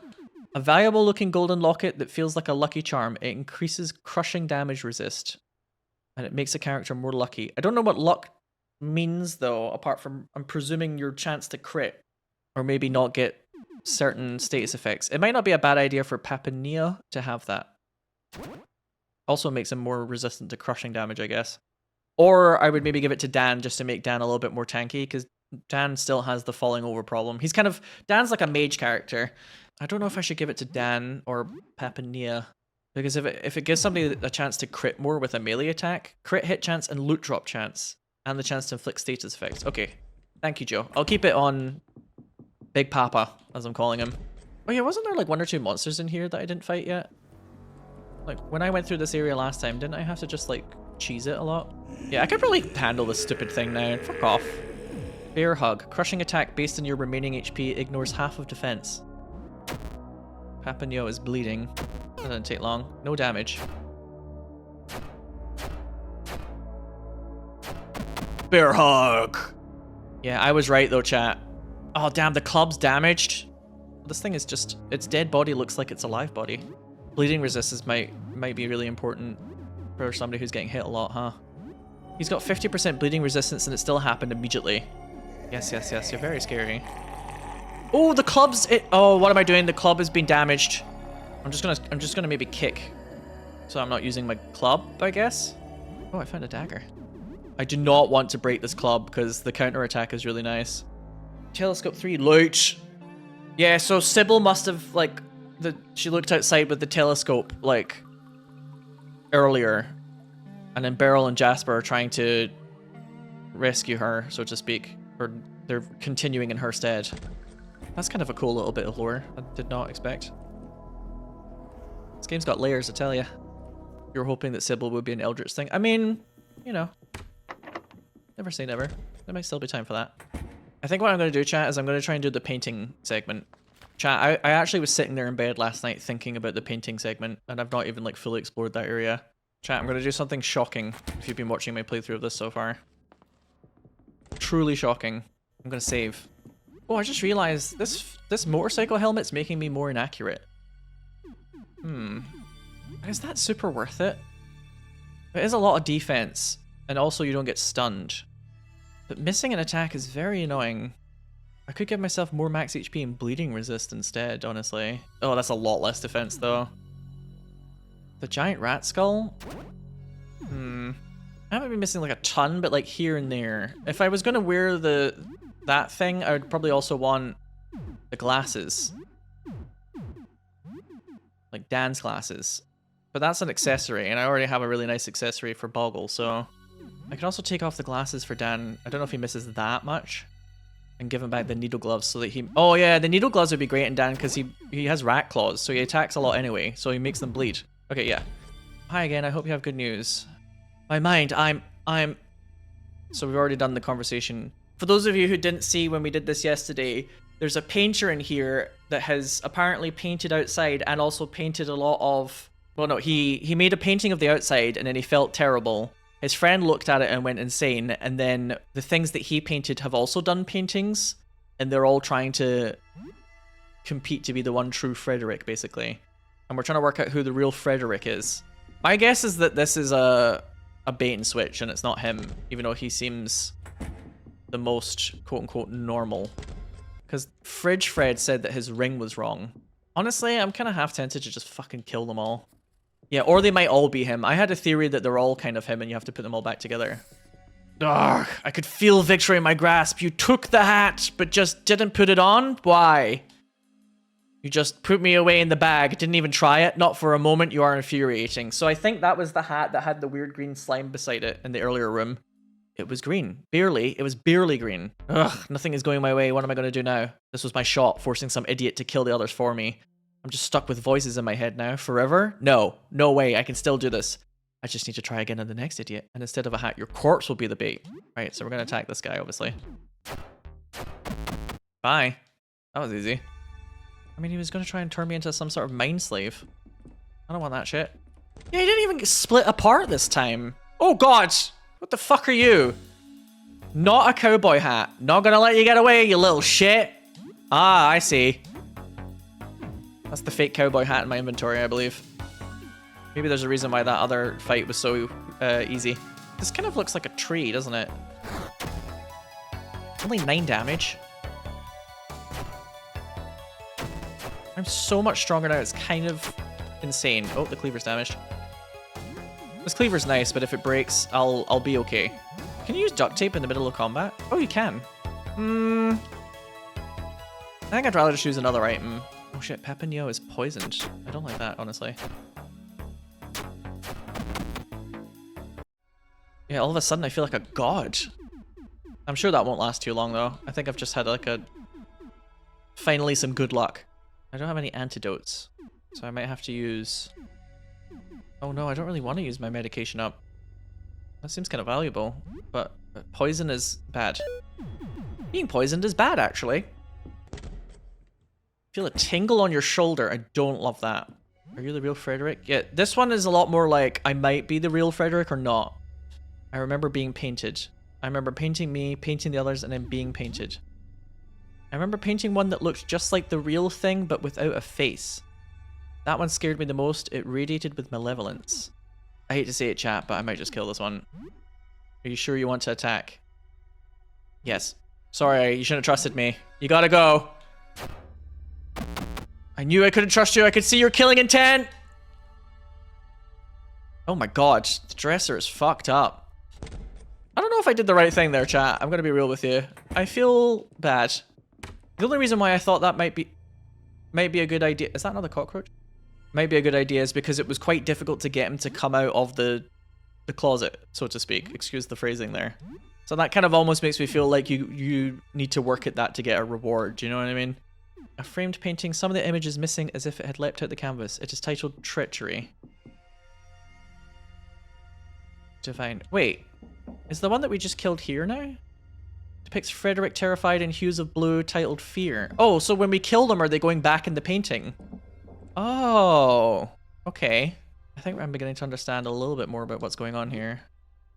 A valuable looking golden locket that feels like a lucky charm. It increases crushing damage resist. And it makes a character more lucky. I don't know what luck means, though, apart from, I'm presuming, your chance to crit. Or maybe not get certain status effects. It might not be a bad idea for Papineau to have that. Also makes him more resistant to crushing damage, I guess. Or I would maybe give it to Dan just to make Dan a little bit more tanky, because Dan still has the falling over problem. He's kind of... Dan's like a mage character. I don't know if I should give it to Dan or Papineau. Because if it gives somebody a chance to crit more with a melee attack, crit hit chance and loot drop chance, and the chance to inflict status effects. Okay. Thank you, Joe. I'll keep it on Big Papa, as I'm calling him. Oh yeah, wasn't there like 1 or 2 monsters in here that I didn't fight yet? Like, when I went through this area last time, didn't I have to just, like, cheese it a lot? Yeah, I could probably handle this stupid thing now. Fuck off. Bear Hug. Crushing attack based on your remaining HP ignores half of defense. Papineau is bleeding. That didn't take long. No damage. Bear Hug! Yeah, I was right though, chat. Oh damn, the club's damaged. This thing is just, its dead body looks like it's a live body. Bleeding resistance might be really important for somebody who's getting hit a lot, huh? He's got 50% bleeding resistance and it still happened immediately. Yes, yes, yes, you're very scary. Oh, the club's oh, what am I doing? The club has been damaged. I'm just gonna maybe kick. So I'm not using my club, I guess. Oh, I found a dagger. I do not want to break this club because the counter attack is really nice. Telescope 3, loot. Yeah, so Sybil must have like she looked outside with the telescope like earlier, and then Beryl and Jasper are trying to rescue her, so to speak, or they're continuing in her stead. That's kind of a cool little bit of lore I did not expect. This game's got layers, I tell ya. You're hoping that Sybil would be an Eldritch thing. I mean, you know, never say never. There might still be time for that. I think what I'm going to do, chat, is I'm going to try and do the painting segment. Chat, I actually was sitting there in bed last night thinking about the painting segment, and I've not even like fully explored that area. Chat, I'm going to do something shocking if you've been watching my playthrough of this so far. Truly shocking. I'm going to save. Oh, I just realized this motorcycle helmet's making me more inaccurate. Is that super worth it? It is a lot of defense, and also you don't get stunned. But missing an attack is very annoying. I could give myself more max HP and bleeding resist instead, honestly. Oh, that's a lot less defense, though. The giant rat skull? I haven't been missing like a ton, but like here and there. If I was going to wear that thing, I would probably also want the glasses. Like Dan's glasses. But that's an accessory, and I already have a really nice accessory for Boggle, so... I can also take off the glasses for Dan. I don't know if he misses that much. And give him back the needle gloves so that he... Oh yeah, the needle gloves would be great in Dan because he has rat claws, so he attacks a lot anyway, so he makes them bleed. Okay, yeah. Hi again, I hope you have good news. My mind, I'm... So we've already done the conversation. For those of you who didn't see when we did this yesterday, there's a painter in here that has apparently painted outside and also painted a lot of... Well, no, he made a painting of the outside and then he felt terrible. His friend looked at it and went insane, and then the things that he painted have also done paintings, and they're all trying to compete to be the one true Frederick, basically. And we're trying to work out who the real Frederick is. My guess is that this is a bait and switch, and it's not him, even though he seems the most quote-unquote normal. Because Fridge Fred said that his ring was wrong. Honestly, I'm kind of half tempted to just fucking kill them all. Yeah, or they might all be him. I had a theory that they're all kind of him and you have to put them all back together. Ugh, I could feel victory in my grasp. You took the hat, but just didn't put it on? Why? You just put me away in the bag, didn't even try it? Not for a moment, you are infuriating. So I think that was the hat that had the weird green slime beside it in the earlier room. It was green. Barely. It was barely green. Ugh, nothing is going my way. What am I going to do now? This was my shot, forcing some idiot to kill the others for me. I'm just stuck with voices in my head now. Forever? No. No way. I can still do this. I just need to try again on the next idiot. And instead of a hat, your corpse will be the bait. Right, so we're going to attack this guy, obviously. Bye. That was easy. I mean, he was going to try and turn me into some sort of mind slave. I don't want that shit. Yeah, he didn't even get split apart this time. Oh, God. What the fuck are you? Not a cowboy hat. Not going to let you get away, you little shit. Ah, I see. That's the fake cowboy hat in my inventory, I believe. Maybe there's a reason why that other fight was so easy. This kind of looks like a tree, doesn't it? Only 9 damage. I'm so much stronger now, it's kind of insane. Oh, the cleaver's damaged. This cleaver's nice, but if it breaks, I'll be okay. Can you use duct tape in the middle of combat? Oh, you can. I think I'd rather just use another item. Oh shit, Papineau is poisoned. I don't like that, honestly. Yeah, all of a sudden I feel like a god. I'm sure that won't last too long though. I think I've just had like finally some good luck. I don't have any antidotes, so I might have to use... Oh no, I don't really want to use my medication up. That seems kind of valuable, but poison is bad. Being poisoned is bad, actually. Feel a tingle on your shoulder. I don't love that. Are you the real Frederick? Yeah, this one is a lot more like I might be the real Frederick or not. I remember being painted. I remember painting me, painting the others, and then being painted. I remember painting one that looked just like the real thing, but without a face. That one scared me the most. It radiated with malevolence. I hate to say it, chat, but I might just kill this one. Are you sure you want to attack? Yes. Sorry, you shouldn't have trusted me. You gotta go. I knew I couldn't trust you. I could see your killing intent. Oh my god, the dresser is fucked up. I don't know if I did the right thing there, chat. I'm gonna be real with you. I feel bad. The only reason why I thought that might be a good idea. Is that another cockroach? Might be a good idea is because it was quite difficult to get him to come out of the closet, so to speak. Excuse the phrasing there. So that kind of almost makes me feel like you need to work at that to get a reward. Do you know what I mean? A framed painting. Some of the image is missing as if it had leapt out the canvas. It is titled Treachery. Divine. Wait. Is the one that we just killed here now? Depicts Frederick terrified in hues of blue, titled Fear. Oh, so when we kill them, are they going back in the painting? Oh, okay. I think I'm beginning to understand a little bit more about what's going on here.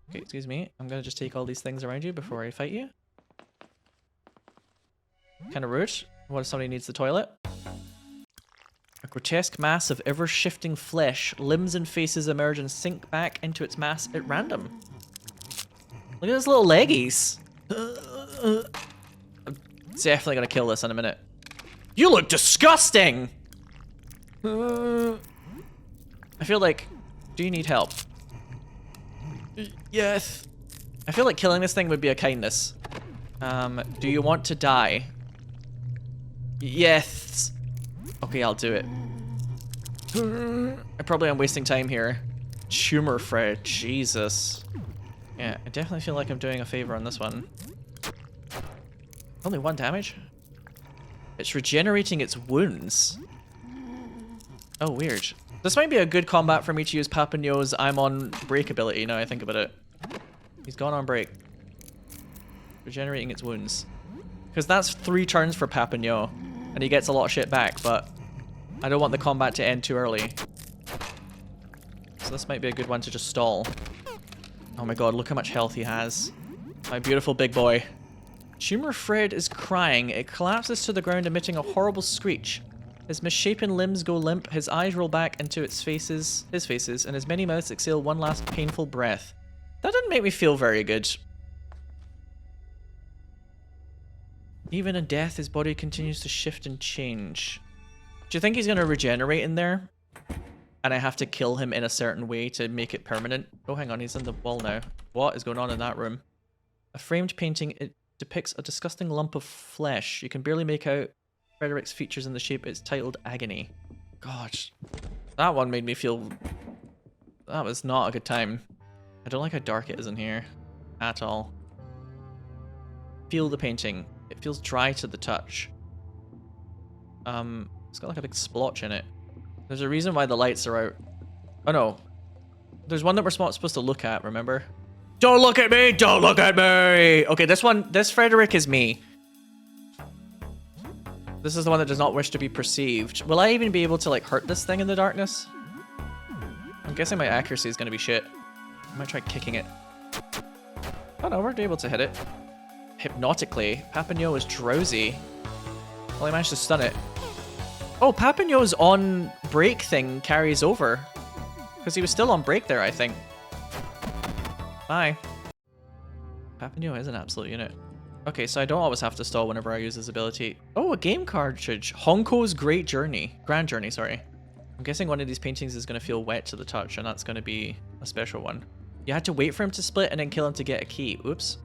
Okay, excuse me. I'm gonna just take all these things around you before I fight you. Kind of rude. What if somebody needs the toilet? A grotesque mass of ever-shifting flesh. Limbs and faces emerge and sink back into its mass at random. Look at his little leggies. I'm definitely gonna kill this in a minute. You look disgusting! I feel like... Do you need help? Yes. I feel like killing this thing would be a kindness. Do you want to die? Yes. Okay, I'll do it. I probably am wasting time here. Tumor Fred, Jesus. Yeah, I definitely feel like I'm doing a favor on this one. Only 1 damage? It's regenerating its wounds. Oh, weird. This might be a good combat for me to use Papineau's I'm on break ability now I think about it. He's gone on break. Regenerating its wounds. Because that's 3 turns for Papineau. And he gets a lot of shit back, but I don't want the combat to end too early. So this might be a good one to just stall. Oh my god, look how much health he has. My beautiful big boy. Tumor Fred is crying. It collapses to the ground, emitting a horrible screech. His misshapen limbs go limp, his eyes roll back into his faces, and his many mouths exhale one last painful breath. That didn't make me feel very good. Even in death, his body continues to shift and change. Do you think he's going to regenerate in there? And I have to kill him in a certain way to make it permanent? Oh, hang on, he's in the wall now. What is going on in that room? A framed painting, it depicts a disgusting lump of flesh. You can barely make out Frederick's features in the shape. It's titled Agony. Gosh, that one made me feel... That was not a good time. I don't like how dark it is in here. At all. Feel the painting. It feels dry to the touch. It's got like a big splotch in it. There's a reason why the lights are out. Oh no. There's one that we're supposed to look at, remember? Don't look at me! Don't look at me! Okay, this Frederick is me. This is the one that does not wish to be perceived. Will I even be able to like hurt this thing in the darkness? I'm guessing my accuracy is gonna be shit. I might try kicking it. Oh no, we're able to hit it. Hypnotically. Papineau is drowsy. Well, I managed to stun it. Oh, Papineau's on break thing carries over. Because he was still on break there, I think. Bye. Papineau is an absolute unit. Okay, so I don't always have to stall whenever I use his ability. Oh, a game cartridge. Honko's Grand Journey, sorry. I'm guessing one of these paintings is going to feel wet to the touch, and that's going to be a special one. You had to wait for him to split and then kill him to get a key. Oops.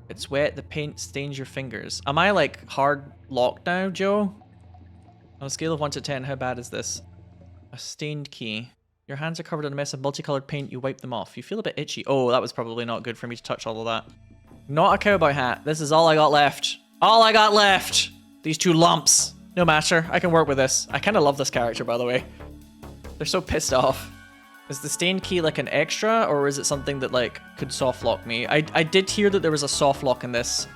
It's wet, the paint stains your fingers. Am I like hard locked now, Joe? On a scale of 1 to 10, how bad is this? A stained key. Your hands are covered in a mess of multicolored paint, you wipe them off. You feel a bit itchy. Oh, that was probably not good for me to touch all of that. Not a cowboy hat. This is all I got left. All I got left! These 2 lumps. No matter, I can work with this. I kind of love this character, by the way. They're so pissed off. Is the stained key like an extra, or is it something that like could soft lock me? I did hear that there was a soft lock in this.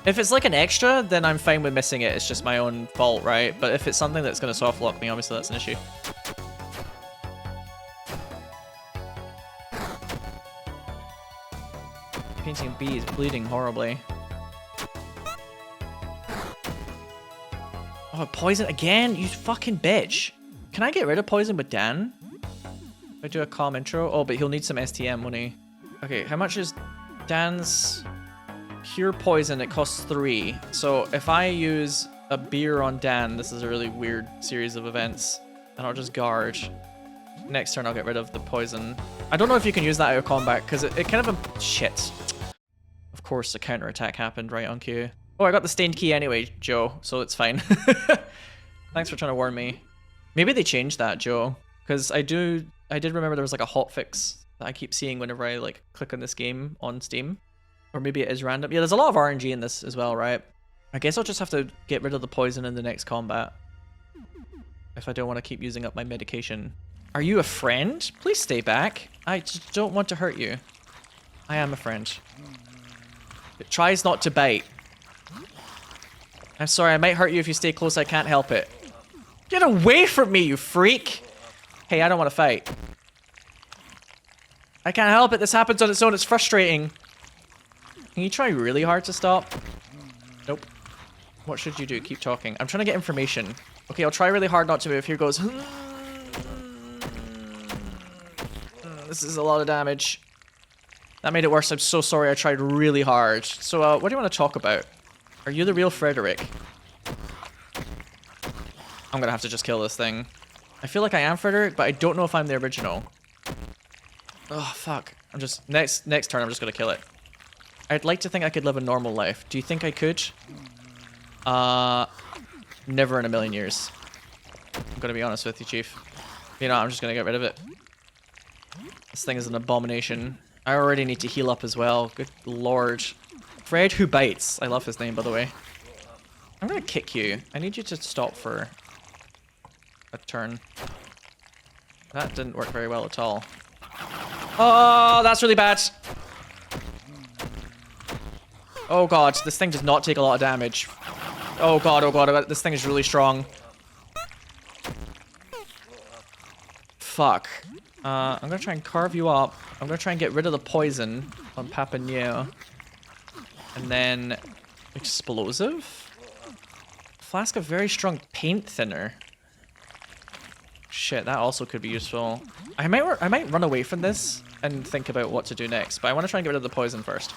If it's like an extra, then I'm fine with missing it. It's just my own fault, right? But if it's something that's going to soft lock me, obviously that's an issue. Painting B is bleeding horribly. Oh, poison again? You fucking bitch. Can I get rid of poison with Dan? If I do a calm intro? Oh, but he'll need some STM, won't he? Okay, how much is Dan's cure poison? It costs 3. So if I use a beer on Dan, this is a really weird series of events. And I'll just guard. Next turn I'll get rid of the poison. I don't know if you can use that out of combat, because it kind of... Shit. Of course the counterattack happened right on cue. Oh, I got the stained key anyway, Joe, so it's fine. Thanks for trying to warn me. Maybe they changed that, Joe. Because I did remember there was like a hotfix that I keep seeing whenever I like click on this game on Steam. Or maybe it is random. Yeah, there's a lot of RNG in this as well, right? I guess I'll just have to get rid of the poison in the next combat. If I don't want to keep using up my medication. Are you a friend? Please stay back. I just don't want to hurt you. I am a friend. It tries not to bite. I'm sorry, I might hurt you if you stay close, I can't help it. Get away from me, you freak! Hey, I don't want to fight. I can't help it, this happens on its own, it's frustrating. Can you try really hard to stop? Nope. What should you do? Keep talking. I'm trying to get information. Okay, I'll try really hard not to move. Here goes. This is a lot of damage. That made it worse. I'm so sorry. I tried really hard. So, what do you want to talk about? Are you the real Frederick? I'm gonna have to just kill this thing. I feel like I am Frederick, but I don't know if I'm the original. Oh, fuck. I'm just... Next turn, I'm just gonna kill it. I'd like to think I could live a normal life. Do you think I could? Never in a million years. I'm gonna be honest with you, Chief. You know, I'm just gonna get rid of it. This thing is an abomination. I already need to heal up as well. Good lord. Fred who bites. I love his name, by the way. I'm gonna kick you. I need you to stop for a turn. That didn't work very well at all. Oh, that's really bad. Oh god, this thing does not take a lot of damage. Oh god, oh god, this thing is really strong. Fuck. I'm gonna try and carve you up. I'm gonna try and get rid of the poison on Papineau. And then... Explosive? Flask of very strong paint thinner. Shit, that also could be useful. I might run away from this and think about what to do next, but I want to try and get rid of the poison first.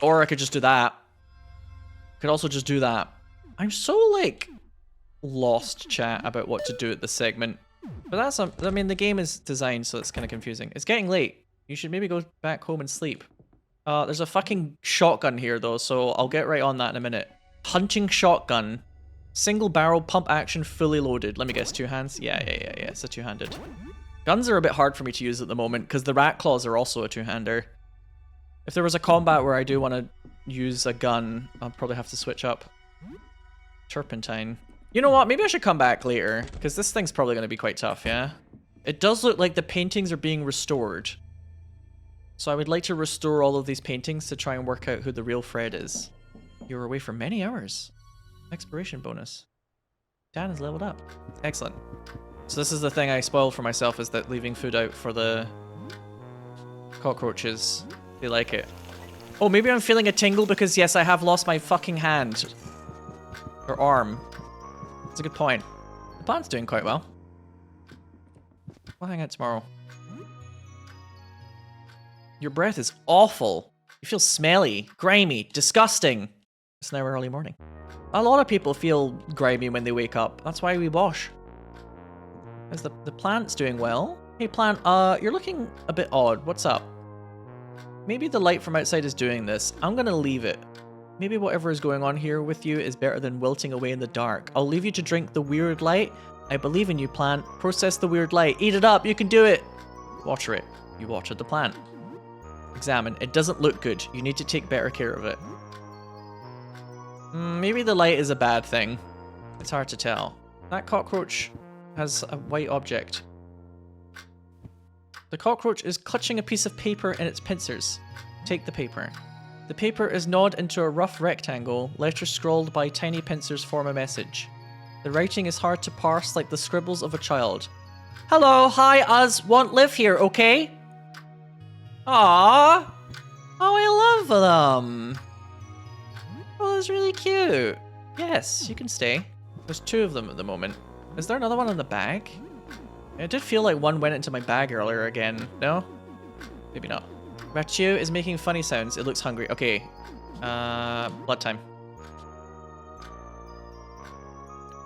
Or I could just do that. Could also just do that. I'm so, like, lost, chat, about what to do at this segment. But that's, I mean, the game is designed so it's kind of confusing. It's getting late. You should maybe go back home and sleep. There's a fucking shotgun here, though, so I'll get right on that in a minute. Hunting shotgun. Single barrel, pump action, fully loaded. Let me guess, 2 hands? Yeah, it's a 2-handed. Guns are a bit hard for me to use at the moment, because the rat claws are also a 2-hander. If there was a combat where I do want to use a gun, I'll probably have to switch up. Turpentine. You know what? Maybe I should come back later, because this thing's probably going to be quite tough, yeah? It does look like the paintings are being restored. So I would like to restore all of these paintings to try and work out who the real Fred is. You were away for many hours. Exploration bonus. Dan is leveled up. Excellent. So this is the thing I spoiled for myself, is that leaving food out for the cockroaches. They like it. Oh, maybe I'm feeling a tingle because, yes, I have lost my fucking hand. Or arm. That's a good point. The plant's doing quite well. We'll hang out tomorrow. Your breath is awful. You feel smelly, grimy, disgusting. It's now early morning. A lot of people feel grimy when they wake up. That's why we wash. Is the plant's doing well? Hey plant, you're looking a bit odd. What's up? Maybe the light from outside is doing this. I'm gonna leave it. Maybe whatever is going on here with you is better than wilting away in the dark. I'll leave you to drink the weird light. I believe in you, plant. Process the weird light. Eat it up. You can do it. Water it. You watered the plant. Examine. It doesn't look good. You need to take better care of it. Maybe the light is a bad thing. It's hard to tell. That cockroach has a white object. The cockroach is clutching a piece of paper in its pincers. Take the paper. The paper is gnawed into a rough rectangle. Letters scrawled by tiny pincers form a message. The writing is hard to parse, like the scribbles of a child. Hello, hi, us, want live here, okay? Aww! Oh, I love them! Oh, that's really cute. Yes, you can stay. There's 2 of them at the moment. Is there another one in the bag? It did feel like one went into my bag earlier again. No? Maybe not. Ratio is making funny sounds. It looks hungry. Okay. Blood time.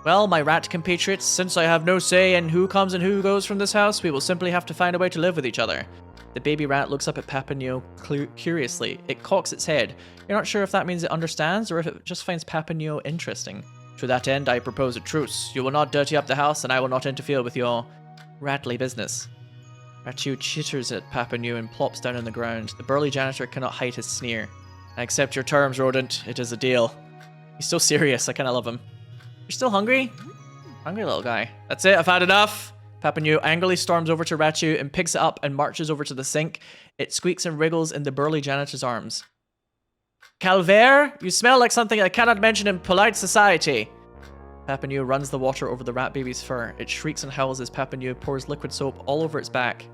Well, my rat compatriots, since I have no say in who comes and who goes from this house, we will simply have to find a way to live with each other. The baby rat looks up at Papineau curiously. It cocks its head. You're not sure if that means it understands or if it just finds Papineau interesting. To that end, I propose a truce. You will not dirty up the house, and I will not interfere with your ratly business. Ratio chitters at Papineau and plops down on the ground. The burly janitor cannot hide his sneer. I accept your terms, rodent. It is a deal. He's so serious. I kind of love him. You're still hungry? Hungry little guy. That's it. I've had enough. Papineau angrily storms over to Ratio and picks it up and marches over to the sink. It squeaks and wriggles in the burly janitor's arms. Calvaire, you smell like something I cannot mention in polite society. Papineau runs the water over the rat baby's fur. It shrieks and howls as Papineau pours liquid soap all over its back.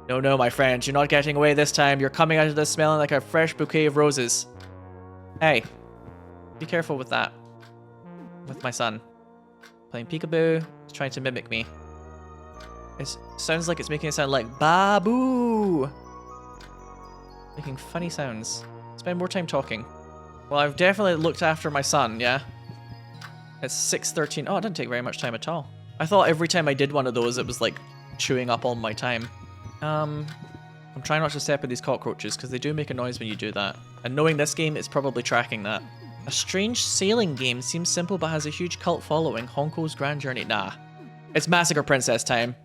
No, no, my friend. You're not getting away this time. You're coming out of this smelling like a fresh bouquet of roses. Hey, be careful with that. With my son. Playing peekaboo. He's trying to mimic me. It sounds like it's making it sound like Babu. Making funny sounds. Spend more time talking. Well, I've definitely looked after my son, yeah? It's 6:13. Oh, it didn't take very much time at all. I thought every time I did one of those, it was like chewing up all my time. I'm trying not to step in these cockroaches because they do make a noise when you do that. And knowing this game, it's probably tracking that. A strange sailing game seems simple but has a huge cult following. Honko's Grand Journey. Nah. It's Massacre Princess time.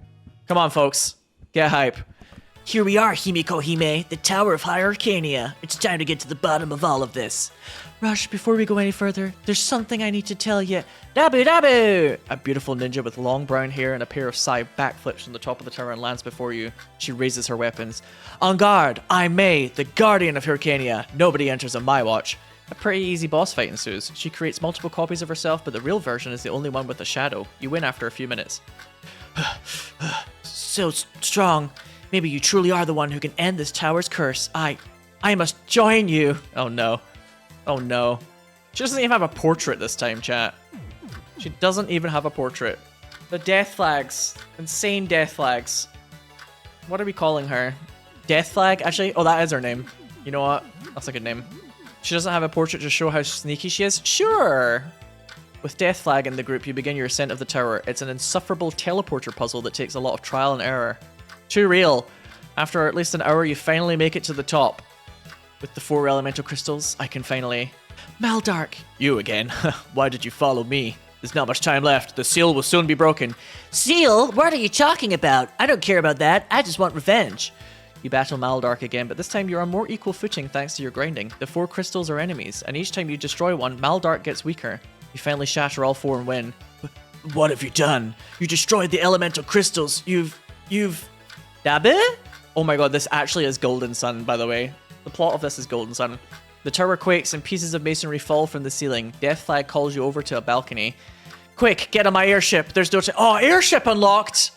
Come on, folks. Get hype. Here we are, Himiko Hime, the Tower of High Arcania. It's time to get to the bottom of all of this. Rush, before we go any further, there's something I need to tell you. Dabu Dabu! A beautiful ninja with long brown hair and a pair of side backflips from the top of the tower and lands before you. She raises her weapons. On guard! I'm May, the guardian of Hyrcania. Nobody enters on my watch. A pretty easy boss fight ensues. She creates multiple copies of herself, but the real version is the only one with a shadow. You win after a few minutes. So strong. Maybe you truly are the one who can end this tower's curse. I must join you. Oh no. Oh no. She doesn't even have a portrait this time, chat. She doesn't even have a portrait. The death flags. Insane death flags. What are we calling her? Death flag? Actually, oh, that is her name. You know what? That's a good name. She doesn't have a portrait to show how sneaky she is? Sure! With Death Flag in the group, you begin your ascent of the tower. It's an insufferable teleporter puzzle that takes a lot of trial and error. Too real. After at least an hour, you finally make it to the top. With the 4 elemental crystals, I can finally... Maldark! You again. Why did you follow me? There's not much time left. The seal will soon be broken. Seal? What are you talking about? I don't care about that. I just want revenge. You battle Maldark again, but this time you're on more equal footing thanks to your grinding. The 4 crystals are enemies, and each time you destroy one, Maldark gets weaker. You finally shatter all 4 and win. What have you done? You destroyed the elemental crystals. You've... Dabe? Oh my god, this actually is Golden Sun, by the way. The plot of this is Golden Sun. The tower quakes and pieces of masonry fall from the ceiling. Death Flag calls you over to a balcony. Quick, get on my airship. There's no Oh, airship unlocked!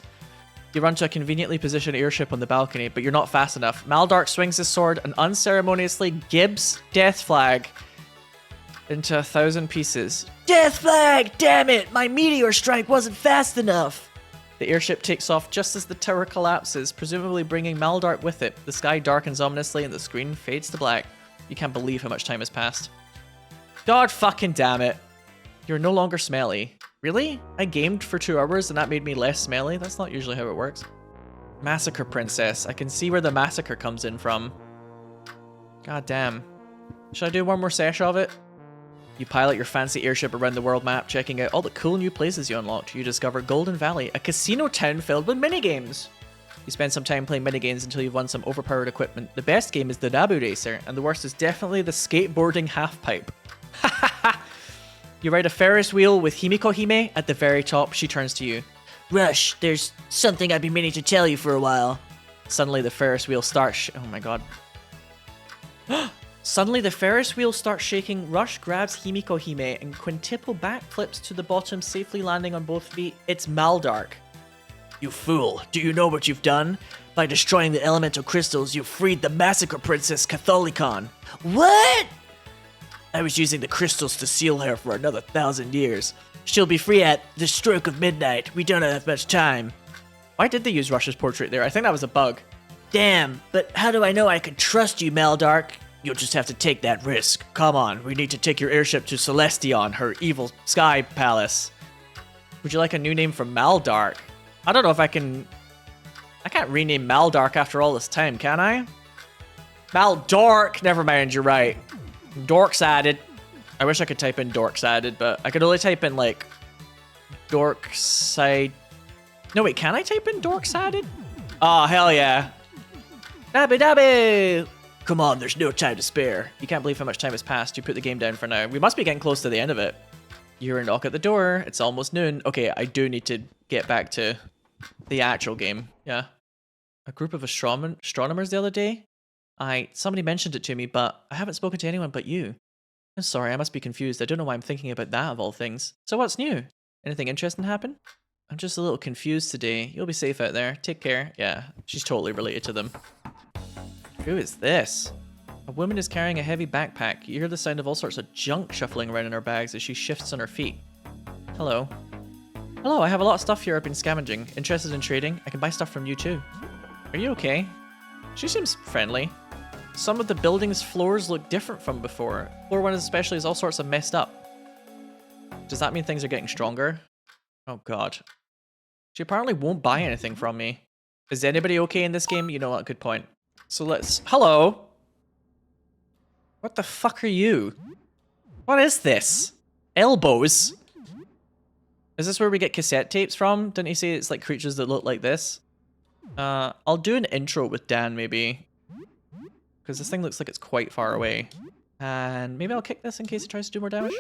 You run to a conveniently positioned airship on the balcony, but you're not fast enough. Maldark swings his sword and unceremoniously gibs Death Flag into 1,000 pieces. Death Flag! Damn it! My meteor strike wasn't fast enough! The airship takes off just as the tower collapses, presumably bringing Maldark with it. The sky darkens ominously and the screen fades to black. You can't believe how much time has passed. God fucking damn it. You're no longer smelly. Really? I gamed for 2 hours and that made me less smelly? That's not usually how it works. Massacre Princess. I can see where the massacre comes in from. God damn. Should I do one more sesh of it? You pilot your fancy airship around the world map, checking out all the cool new places you unlocked. You discover Golden Valley, a casino town filled with minigames. You spend some time playing minigames until you've won some overpowered equipment. The best game is the Dabu Racer, and the worst is definitely the skateboarding halfpipe. You ride a Ferris wheel with Himiko Hime. At the very top, she turns to you. Rush, there's something I've been meaning to tell you for a while. Suddenly the Ferris wheel starts oh my god. Suddenly the Ferris wheel starts shaking. Rush grabs Himiko Hime and quintuple backflips to the bottom, safely landing on both feet. It's Maldark. You fool, do you know what you've done? By destroying the elemental crystals, you freed the Massacre Princess Catholicon. What? I was using the crystals to seal her for another 1,000 years. She'll be free at the stroke of midnight. We don't have much time. Why did they use Rush's portrait there? I think that was a bug. Damn, but how do I know I can trust you, Maldark? You'll just have to take that risk. Come on, we need to take your airship to Celestion, her evil sky palace. Would you like a new name for Maldark? I don't know if I can... I can't rename Maldark after all this time, can I? Maldark! Never mind, you're right. Dork-sided. I wish I could type in dork-sided, but I could only type in, like, dork-side... No, wait, can I type in dork-sided? Oh, hell yeah. Dabby dabby! Come on, there's no time to spare. You can't believe how much time has passed. You put the game down for now. We must be getting close to the end of it. You're a knock at the door. It's almost noon. Okay, I do need to get back to the actual game. Yeah. A group of astronomers the other day? Somebody mentioned it to me, but I haven't spoken to anyone but you. I'm sorry, I must be confused. I don't know why I'm thinking about that of all things. So what's new? Anything interesting happen? I'm just a little confused today. You'll be safe out there. Take care. Yeah, she's totally related to them. Who is this? A woman is carrying a heavy backpack. You hear the sound of all sorts of junk shuffling around in her bags as she shifts on her feet. Hello. Hello, I have a lot of stuff here I've been scavenging. Interested in trading? I can buy stuff from you too. Are you okay? She seems friendly. Some of the building's floors look different from before. Floor 1 especially is all sorts of messed up. Does that mean things are getting stronger? Oh god. She apparently won't buy anything from me. Is anybody okay in this game? You know what, good point. So let's... Hello? What the fuck are you? What is this? Elbows? Is this where we get cassette tapes from? Didn't he say it's like creatures that look like this? I'll do an intro with Dan maybe. Because this thing looks like it's quite far away. And maybe I'll kick this in case it tries to do more damage.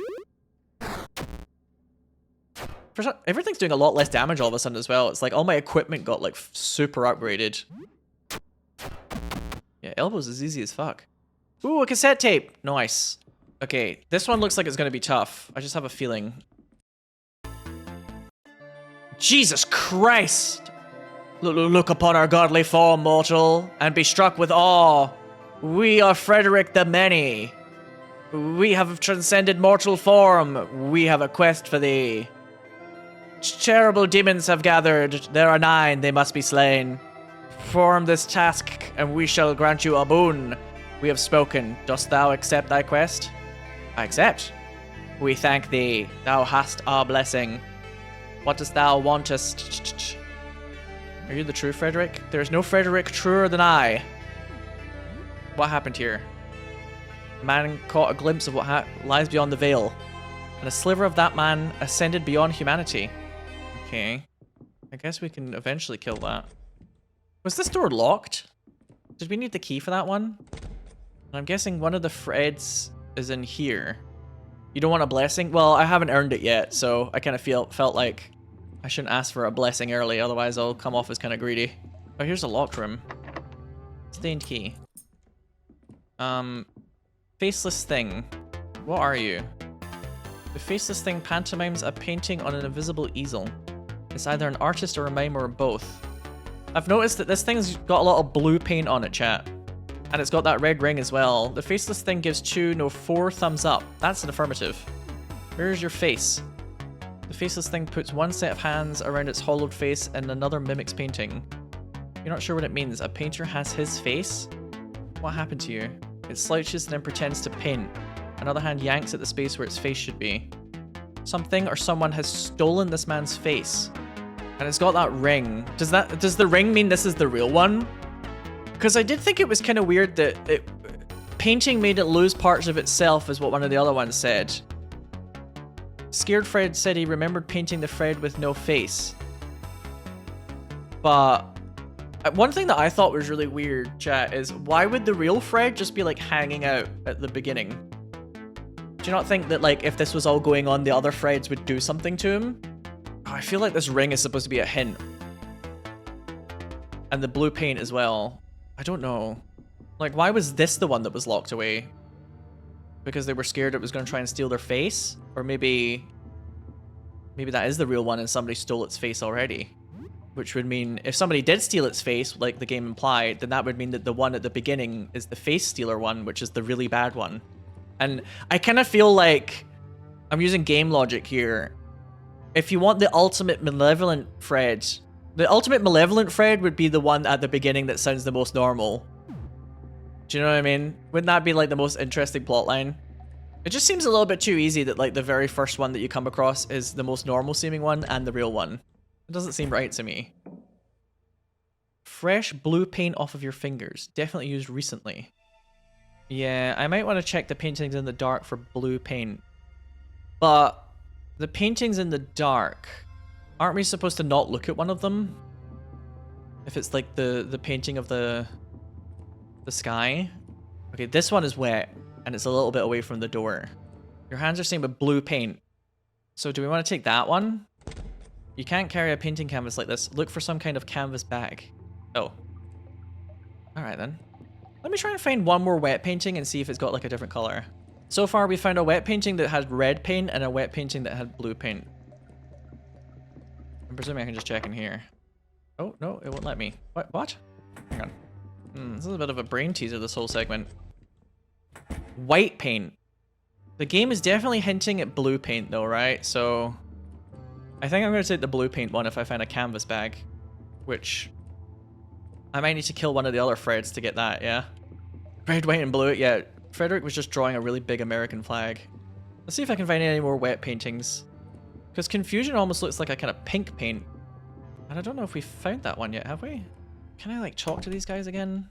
Everything's doing a lot less damage all of a sudden as well. It's like all my equipment got like super upgraded. Yeah, elbows is easy as fuck. Ooh, a cassette tape. Nice. Okay, this one looks like it's gonna be tough. I just have a feeling. Jesus Christ! Look upon our godly form, mortal, and be struck with awe. We are Frederick the Many. We have transcended mortal form. We have a quest for thee. Terrible demons have gathered. There are 9. They must be slain. Perform this task, and we shall grant you a boon. We have spoken. Dost thou accept thy quest? I accept. We thank thee. Thou hast our blessing. What dost thou wantest? Are you the true Frederick? There is no Frederick truer than I. What happened here? A man caught a glimpse of what lies beyond the veil, and a sliver of that man ascended beyond humanity. Okay. I guess we can eventually kill that. Was this door locked? Did we need the key for that one? I'm guessing one of the Freds is in here. You don't want a blessing? Well, I haven't earned it yet, so I kind of felt like I shouldn't ask for a blessing early, otherwise I'll come off as kind of greedy. Oh, here's a locked room. Stained key. Faceless thing. What are you? The faceless thing pantomimes a painting on an invisible easel. It's either an artist or a mime or both. I've noticed that this thing's got a lot of blue paint on it, chat. And it's got that red ring as well. The faceless thing gives 4 thumbs up. That's an affirmative. Where's your face? The faceless thing puts one set of hands around its hollowed face and another mimics painting. You're not sure what it means. A painter has his face? What happened to you? It slouches and then pretends to paint. Another hand yanks at the space where its face should be. Something or someone has stolen this man's face. And it's got that ring. Does the ring mean this is the real one? Because I did think it was kind of weird that painting made it lose parts of itself, is what one of the other ones said. Scared Fred said he remembered painting the Fred with no face. But one thing that I thought was really weird, chat, is why would the real Fred just be like hanging out at the beginning? Do you not think that like if this was all going on, the other Freds would do something to him? Oh, I feel like this ring is supposed to be a hint. And the blue paint as well. I don't know. Like, why was this the one that was locked away? Because they were scared it was going to try and steal their face? Or maybe that is the real one and somebody stole its face already. which would mean if somebody did steal its face, like the game implied, then that would mean that the one at the beginning is the face stealer one, which is the really bad one. And I kind of feel like I'm using game logic here. If you want the ultimate malevolent Fred, the ultimate malevolent Fred would be the one at the beginning that sounds the most normal. Do you know what I mean? Wouldn't that be like the most interesting plotline? It just seems a little bit too easy that like the very first one that you come across is the most normal seeming one and the real one. It doesn't seem right to me. Fresh blue paint off of your fingers. Definitely used recently. Yeah, I might want to check the paintings in the dark for blue paint. But the paintings in the dark, aren't we supposed to not look at one of them? If it's like the painting of the sky. Okay, this one is wet and it's a little bit away from the door. Your hands are stained with blue paint. So do we want to take that one? You can't carry a painting canvas like this. Look for some kind of canvas bag. Oh. Alright then. Let me try and find one more wet painting and see if it's got like a different color. So far we found a wet painting that had red paint and a wet painting that had blue paint. I'm presuming I can just check in here. Oh, no, it won't let me. What? Hang on. This is a bit of a brain teaser, this whole segment. White paint. The game is definitely hinting at blue paint though, right? So I think I'm going to take the blue paint one if I find a canvas bag. Which I might need to kill one of the other Freds to get that, yeah? Red, white, and blue, yeah. Frederick was just drawing a really big American flag. Let's see if I can find any more wet paintings. Because Confusion almost looks like a kind of pink paint. And I don't know if we've found that one yet, have we? Can I like talk to these guys again?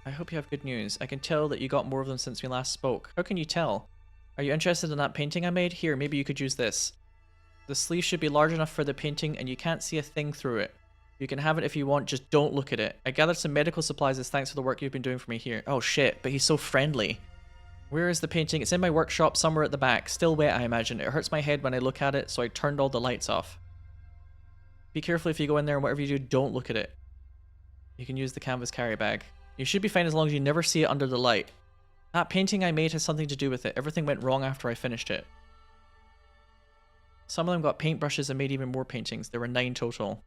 I hope you have good news. I can tell that you got more of them since we last spoke. How can you tell? Are you interested in that painting I made? Here, maybe you could use this. The sleeve should be large enough for the painting and you can't see a thing through it. You can have it if you want, just don't look at it. I gathered some medical supplies as thanks for the work you've been doing for me here. Oh shit, but he's so friendly. Where is the painting? It's in my workshop somewhere at the back. Still wet, I imagine. It hurts my head when I look at it, so I turned all the lights off. Be careful if you go in there and whatever you do, don't look at it. You can use the canvas carry bag. You should be fine as long as you never see it under the light. That painting I made has something to do with it. Everything went wrong after I finished it. Some of them got paintbrushes and made even more paintings. There were 9 total.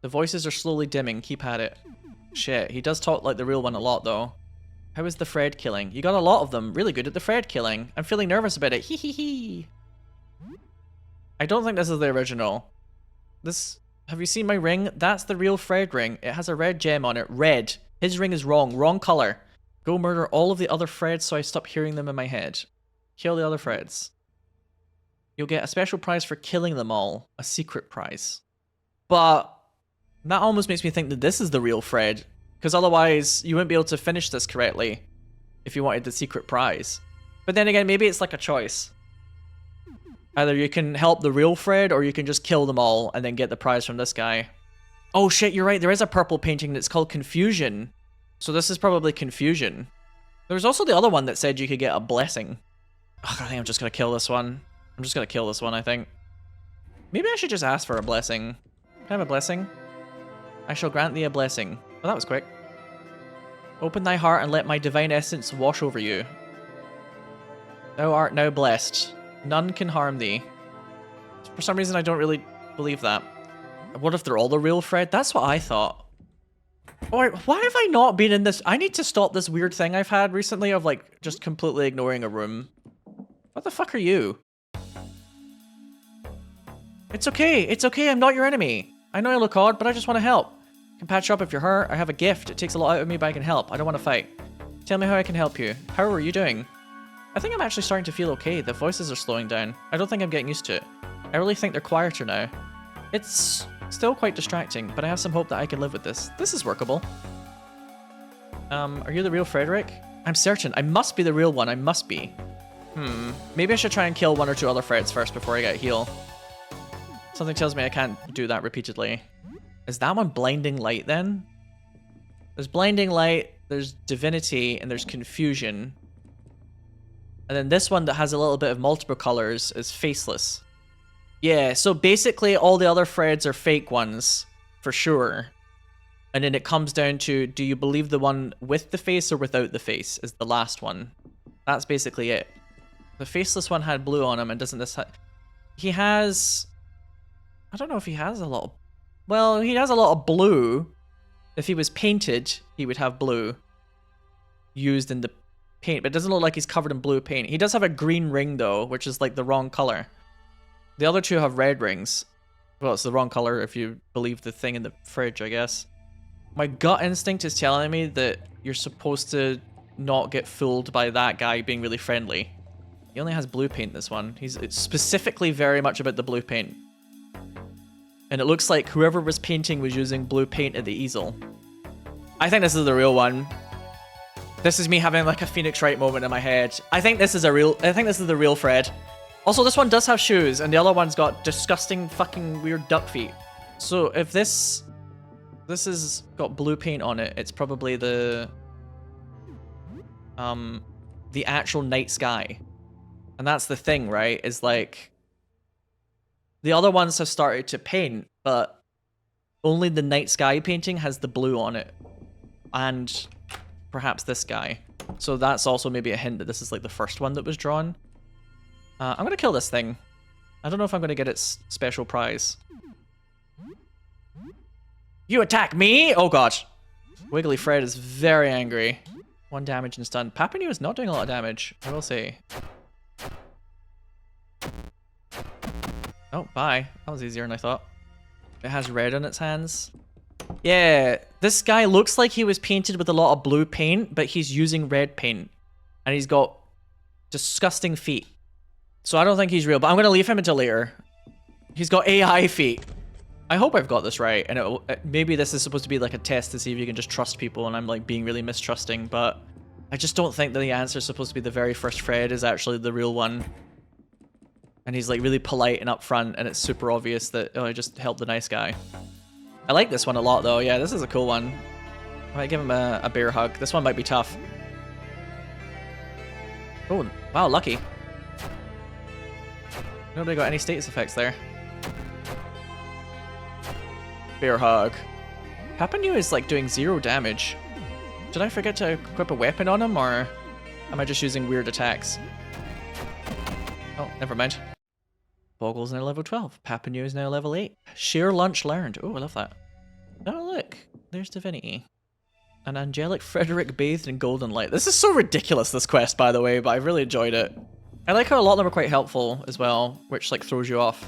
The voices are slowly dimming. Keep at it. Shit, he does talk like the real one a lot though. How is the Fred killing? You got a lot of them. Really good at the Fred killing. I'm feeling nervous about it. Hee hee hee. I don't think this is the original. This... Have you seen my ring? That's the real Fred ring. It has a red gem on it. Red. His ring is wrong. Wrong color. Go murder all of the other Freds so I stop hearing them in my head. Kill the other Freds. You'll get a special prize for killing them all. A secret prize. But... that almost makes me think that this is the real Fred. Because otherwise, you wouldn't be able to finish this correctly if you wanted the secret prize. But then again, maybe it's like a choice. Either you can help the real Fred, or you can just kill them all and then get the prize from this guy. Oh shit, you're right, there is a purple painting that's called Confusion. So this is probably Confusion. There was also the other one that said you could get a blessing. Oh, I think I'm just gonna kill this one. I'm just gonna kill this one, I think. Maybe I should just ask for a blessing. Can I have a blessing? I shall grant thee a blessing. Oh, that was quick. Open thy heart and let my divine essence wash over you. Thou art now blessed. None can harm thee. For some reason, I don't really believe that. What if they're all the real Fred? That's what I thought. Alright, why have I not been in this? I need to stop this weird thing I've had recently of like just completely ignoring a room. What the fuck are you? It's okay, I'm not your enemy. I know I look odd, but I just want to help. I can patch you up if you're hurt. I have a gift. It takes a lot out of me, but I can help. I don't want to fight. Tell me how I can help you. How are you doing? I think I'm actually starting to feel okay. The voices are slowing down. I don't think I'm getting used to it. I really think they're quieter now. It's still quite distracting, but I have some hope that I can live with this. This is workable. Are you the real Frederick? I'm certain. I must be the real one. I must be. Maybe I should try and kill 1 or 2 other Freds first before I get a heal. Something tells me I can't do that repeatedly. Is that one blinding light then? There's blinding light, there's divinity, and there's confusion. And then this one that has a little bit of multiple colors is faceless. Yeah, so basically all the other Freds are fake ones, for sure. And then it comes down to, do you believe the one with the face or without the face is the last one. That's basically it. The faceless one had blue on him, and doesn't this he has... I don't know if he has a lot of... Well, he has a lot of blue. If he was painted, he would have blue used in the paint, but it doesn't look like he's covered in blue paint. He does have a green ring though, which is like the wrong color. The other two have red rings. Well, it's the wrong color if you believe the thing in the fridge, I guess. My gut instinct is telling me that you're supposed to not get fooled by that guy being really friendly. He only has blue paint, this one. It's specifically very much about the blue paint. And it looks like whoever was painting was using blue paint at the easel. I think this is the real one. This is me having like a Phoenix Wright moment in my head. I think this is the real Fred. Also, this one does have shoes, and the other one's got disgusting fucking weird duck feet. So if this has got blue paint on it, it's probably the actual night sky. And that's the thing, right? Is like the other ones have started to paint, but only the night sky painting has the blue on it. And perhaps this guy. So that's also maybe a hint that this is like the first one that was drawn. I'm gonna kill this thing. I don't know if I'm gonna get its special prize. You attack me? Oh god. Wiggly Fred is very angry. 1 damage and stun. Papineau is not doing a lot of damage, I will say. Oh, bye. That was easier than I thought. It has red on its hands. Yeah, this guy looks like he was painted with a lot of blue paint, but he's using red paint. And he's got disgusting feet. So I don't think he's real, but I'm going to leave him until later. He's got AI feet. I hope I've got this right, and maybe this is supposed to be like a test to see if you can just trust people, and I'm like being really mistrusting, but I just don't think that the answer is supposed to be the very first Fred is actually the real one. And he's like really polite and upfront, and it's super obvious that, oh, I just helped the nice guy. I like this one a lot though. Yeah, this is a cool one. I might give him a bear hug. This one might be tough. Oh, wow, lucky. Nobody got any status effects there. Bear hug. Papineau is like doing 0 damage. Did I forget to equip a weapon on him, or am I just using weird attacks? Oh, never mind. Boggle's now level 12. Papineau is now level 8. Share lunch learned. Oh, I love that. Oh, look. There's Divinity. An angelic Frederick bathed in golden light. This is so ridiculous, this quest, by the way, but I've really enjoyed it. I like how a lot of them are quite helpful as well, which like throws you off.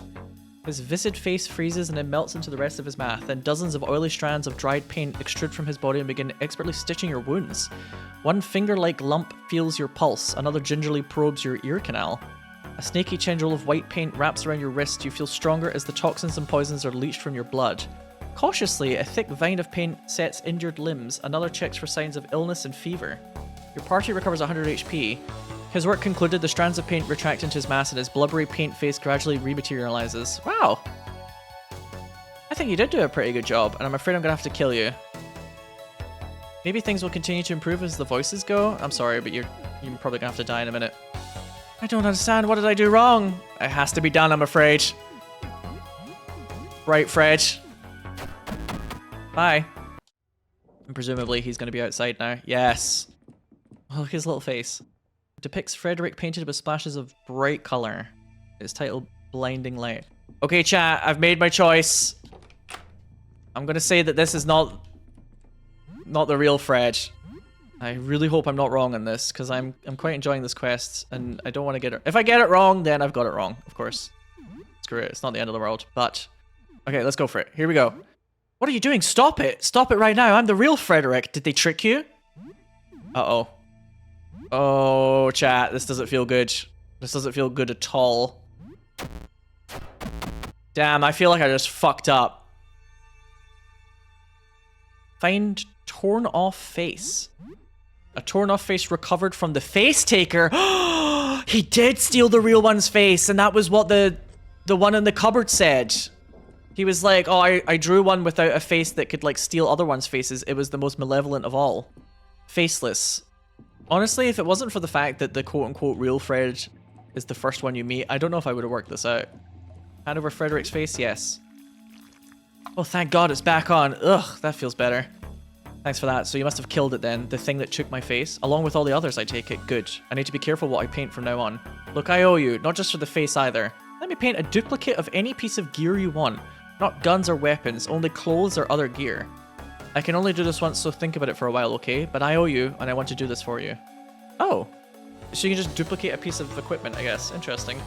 His viscid face freezes and then melts into the rest of his mouth. Then dozens of oily strands of dried paint extrude from his body and begin expertly stitching your wounds. One finger-like lump feels your pulse. Another gingerly probes your ear canal. A snaky tendril of white paint wraps around your wrist. You feel stronger as the toxins and poisons are leached from your blood. Cautiously, a thick vine of paint sets injured limbs. Another checks for signs of illness and fever. Your party recovers 100 HP. His work concluded, the strands of paint retract into his mass and his blubbery paint face gradually rematerializes. Wow! I think you did do a pretty good job, and I'm afraid I'm gonna have to kill you. Maybe things will continue to improve as the voices go? I'm sorry, but you're probably gonna have to die in a minute. I don't understand, what did I do wrong? It has to be done, I'm afraid. Right, Fred. Bye. And presumably he's gonna be outside now. Yes. Oh, look at his little face. Depicts Frederick painted with splashes of bright color. It's titled Blinding Light. Okay, chat, I've made my choice. I'm gonna say that this is not the real Fred. I really hope I'm not wrong on this, because I'm quite enjoying this quest, and I don't want to get it. If I get it wrong, then I've got it wrong, of course. Screw it, it's not the end of the world, but... Okay, let's go for it. Here we go. What are you doing? Stop it! Stop it right now! I'm the real Frederick! Did they trick you? Uh-oh. Oh, chat, this doesn't feel good. This doesn't feel good at all. Damn, I feel like I just fucked up. Find torn off face. A torn off face recovered from the face taker. He did steal the real one's face, and that was what the one in the cupboard said. He was like, oh, I drew one without a face that could like steal other one's faces. It was the most malevolent of all. Faceless. Honestly, if it wasn't for the fact that the quote-unquote real Fred is the first one you meet, I don't know if I would have worked this out. Hand over Frederick's face? Yes. Oh, thank God it's back on. Ugh, that feels better. Thanks for that. So you must have killed it then, the thing that took my face, along with all the others, I take it. Good. I need to be careful what I paint from now on. Look, I owe you, not just for the face either. Let me paint a duplicate of any piece of gear you want. Not guns or weapons, only clothes or other gear. I can only do this once, so think about it for a while, okay? But I owe you, and I want to do this for you. Oh. So you can just duplicate a piece of equipment, I guess. Interesting.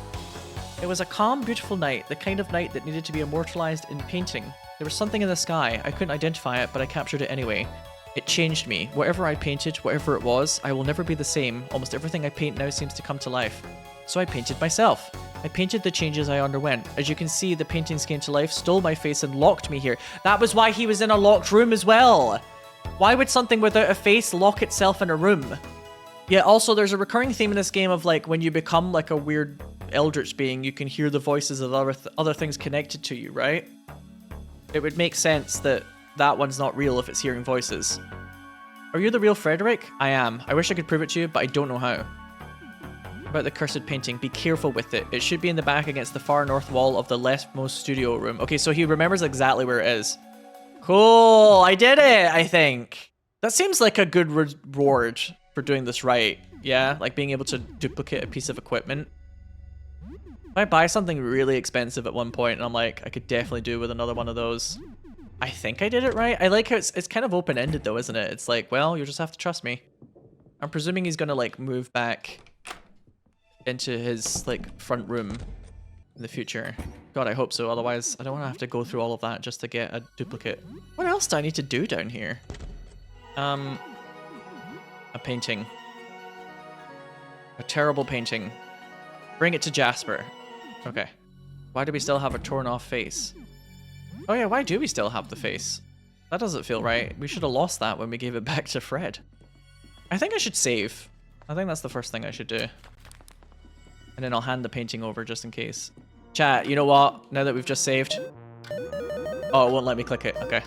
It was a calm, beautiful night, the kind of night that needed to be immortalized in painting. There was something in the sky. I couldn't identify it, but I captured it anyway. It changed me. Whatever I painted, whatever it was, I will never be the same. Almost everything I paint now seems to come to life. So I painted myself. I painted the changes I underwent. As you can see, the paintings came to life, stole my face, and locked me here. That was why he was in a locked room as well. Why would something without a face lock itself in a room? Yeah, also, there's a recurring theme in this game of, like, when you become, like, a weird eldritch being, you can hear the voices of other things connected to you, right? It would make sense that that one's not real if it's hearing voices. Are you the real Frederick? I am. I wish I could prove it to you, but I don't know how. About the cursed painting, be careful with it. It should be in the back against the far north wall of the leftmost studio room. Okay, so he remembers exactly where it is. Cool, I did it, I think. That seems like a good reward for doing this right. Yeah, like being able to duplicate a piece of equipment. If I buy something really expensive at one point and I'm like, I could definitely do with another one of those. I think I did it right. I like how it's kind of open-ended though, isn't it? It's like, well, you just have to trust me. I'm presuming he's gonna like move back into his like front room in the future. God, I hope so. Otherwise, I don't want to have to go through all of that just to get a duplicate. What else do I need to do down here? A painting. A terrible painting. Bring it to Jasper. Okay. Why do we still have a torn off face? Oh yeah, why do we still have the face? That doesn't feel right. We should have lost that when we gave it back to Fred. I think I should save. I think that's the first thing I should do. And then I'll hand the painting over just in case. Chat, you know what? Now that we've just saved. Oh, it won't let me click it. Okay.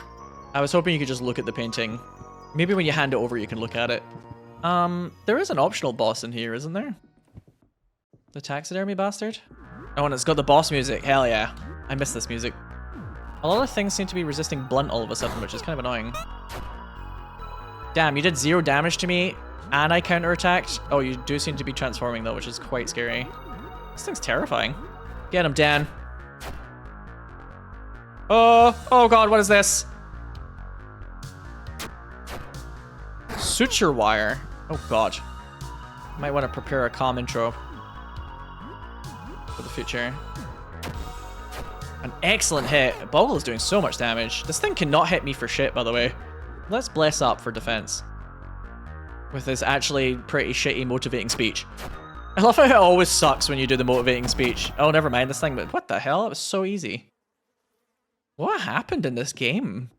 I was hoping you could just look at the painting. Maybe when you hand it over, you can look at it. There is an optional boss in here, isn't there? The taxidermy bastard? Oh, and it's got the boss music. Hell yeah. I miss this music. A lot of things seem to be resisting blunt all of a sudden, which is kind of annoying. Damn, you did 0 damage to me, and I counterattacked. Oh, you do seem to be transforming, though, which is quite scary. This thing's terrifying. Get him, Dan. Oh god, what is this? Suture wire. Oh god. Might want to prepare a calm intro for the future. An excellent hit. Boggle is doing so much damage. This thing cannot hit me for shit, by the way. Let's bless up for defense. With this actually pretty shitty motivating speech. I love how it always sucks when you do the motivating speech. Oh, never mind this thing, but what the hell? It was so easy. What happened in this game?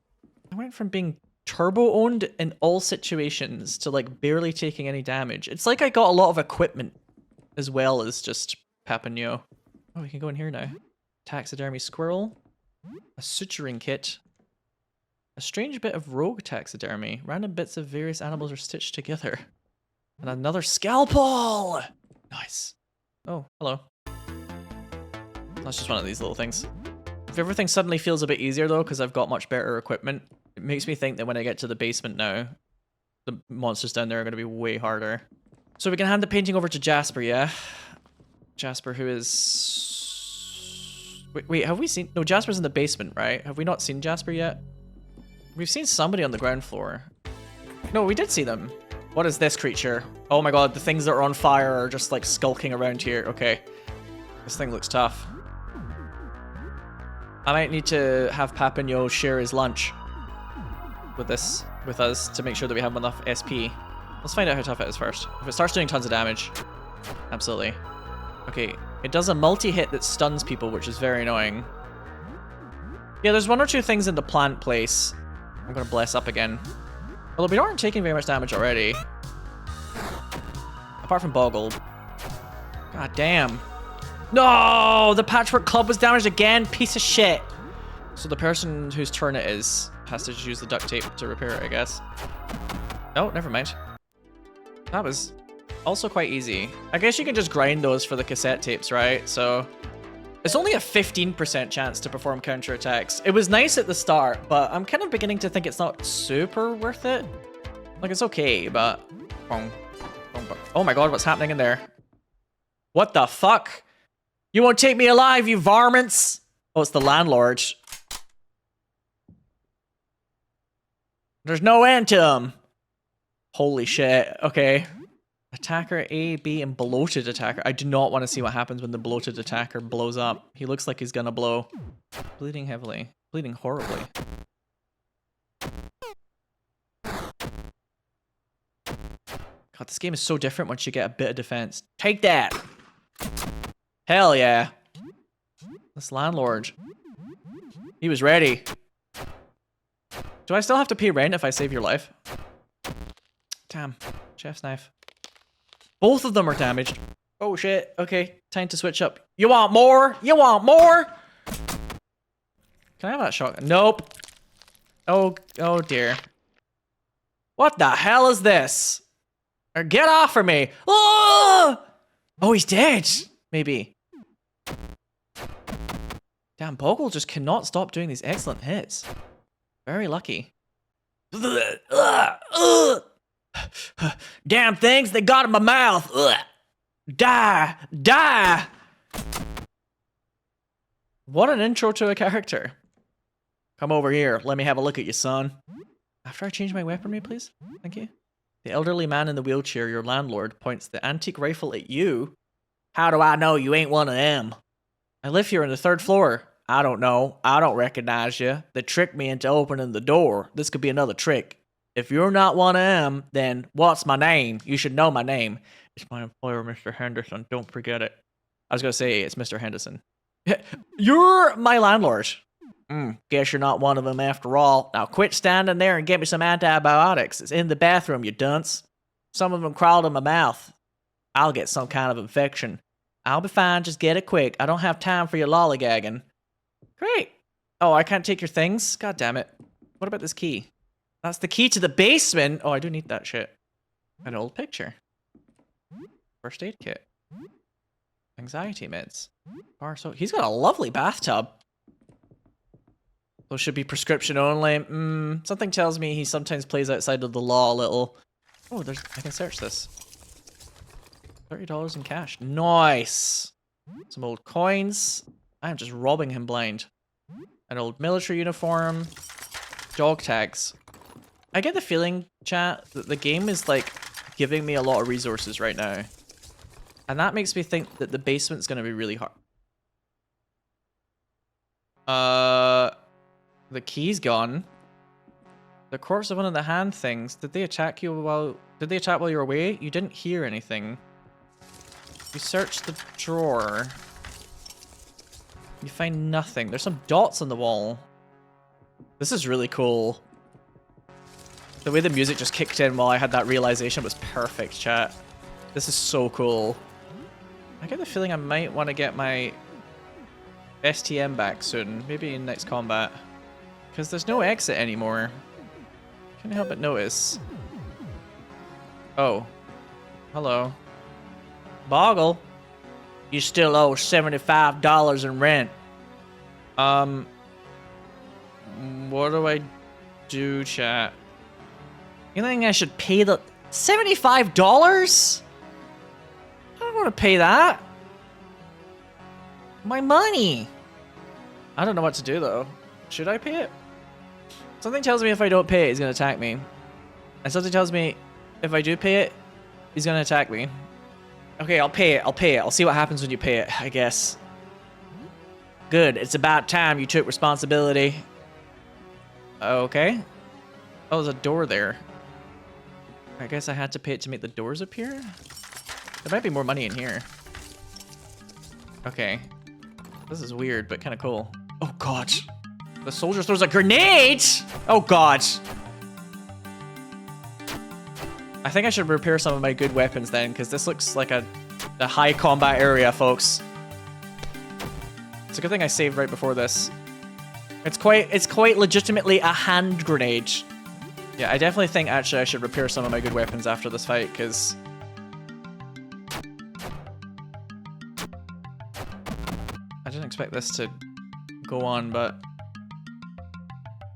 I went from being turbo-owned in all situations to like barely taking any damage. It's like I got a lot of equipment as well as just Papineau. Oh, we can go in here now. Taxidermy squirrel. A suturing kit. A strange bit of rogue taxidermy. Random bits of various animals are stitched together. And another scalpel! Nice. Oh, hello. That's just one of these little things. If everything suddenly feels a bit easier though, because I've got much better equipment, it makes me think that when I get to the basement now, the monsters down there are going to be way harder. So we can hand the painting over to Jasper, yeah? Jasper, who is... Wait, have we seen... No, Jasper's in the basement, right? Have we not seen Jasper yet? We've seen somebody on the ground floor. No, we did see them. What is this creature? Oh my god, the things that are on fire are just like skulking around here. Okay. This thing looks tough. I might need to have Papineau share his lunch with us to make sure that we have enough SP. Let's find out how tough it is first. If it starts doing tons of damage, absolutely. Okay, it does a multi-hit that stuns people, which is very annoying. Yeah, there's 1 or 2 things in the plant place. I'm gonna bless up again. Although we aren't taking very much damage already. Apart from Boggle. God damn. No! The Patchwork Club was damaged again! Piece of shit! So the person whose turn it is has to just use the duct tape to repair it, I guess. Oh, never mind. That was also quite easy. I guess you can just grind those for the cassette tapes, right? So it's only a 15% chance to perform counterattacks. It was nice at the start, but I'm kind of beginning to think it's not super worth it. Like, it's okay, but... Oh my god, what's happening in there? What the fuck? You won't take me alive, you varmints! Oh, it's the landlord. There's no end to him. Holy shit. Okay. Attacker A, B, and bloated attacker. I do not want to see what happens when the bloated attacker blows up. He looks like he's gonna blow. Bleeding heavily. Bleeding horribly. God, this game is so different once you get a bit of defense. Take that! Hell yeah. This landlord. He was ready. Do I still have to pay rent if I save your life? Damn. Chef's knife. Both of them are damaged. Oh shit. Okay, time to switch up. You want more? You want more? Can I have that shotgun? Nope. Oh dear. What the hell is this? Or get off of me. Oh, he's dead. Maybe. Damn, Boggle just cannot stop doing these excellent hits. Very lucky. Damn things, they got in my mouth. Die! Die! What an intro to a character. Come over here. Let me have a look at you, son. After I change my weaponry, please. Thank you. The elderly man in the wheelchair, your landlord, points the antique rifle at you. How do I know you ain't one of them? I live here on the 3rd floor. I don't know. I don't recognize you. They tricked me into opening the door. This could be another trick. If you're not one of them, then what's my name? You should know my name. It's my employer, Mr. Henderson. Don't forget it. I was going to say it's Mr. Henderson. You're my landlord. Guess you're not one of them after all. Now quit standing there and get me some antibiotics. It's in the bathroom, you dunce. Some of them crawled in my mouth. I'll get some kind of infection. I'll be fine. Just get it quick. I don't have time for your lollygagging. Great. Oh, I can't take your things? God damn it. What about this key? That's the key to the basement. Oh, I do need that shit. An old picture. First aid kit. Anxiety meds. Bar soap. He's got a lovely bathtub. Those should be prescription only. Something tells me he sometimes plays outside of the law a little. Oh, I can search this. $30 in cash. Nice. Some old coins. I am just robbing him blind. An old military uniform. Dog tags. I get the feeling, chat, that the game is like giving me a lot of resources right now. And that makes me think that the basement's going to be really hard. The key's gone. The corpse of one of the hand things. Did they attack you while... Did they attack while you were away? You didn't hear anything. You search the drawer. You find nothing. There's some dots on the wall. This is really cool. The way the music just kicked in while I had that realization was perfect, chat. This is so cool. I get the feeling I might want to get my STM back soon. Maybe in next combat. Because there's no exit anymore. Can't help but notice. Oh. Hello. Boggle. You still owe $75 in rent. What do I do, chat? You think I should pay the $75? I don't want to pay that. My money. I don't know what to do though. Should I pay it? Something tells me if I don't pay it, he's gonna attack me. And something tells me if I do pay it, he's gonna attack me. Okay, I'll pay it. I'll pay it. I'll see what happens when you pay it, I guess. Good. It's about time you took responsibility. Okay. Oh, there's a door there. I guess I had to pay it to make the doors appear? There might be more money in here. Okay. This is weird, but kind of cool. Oh, God. The soldier throws a grenade! Oh, God. I think I should repair some of my good weapons then, because this looks like a high combat area, folks. It's a good thing I saved right before this. It's quite legitimately a hand grenade. Yeah, I definitely think actually I should repair some of my good weapons after this fight, because... I didn't expect this to go on, but...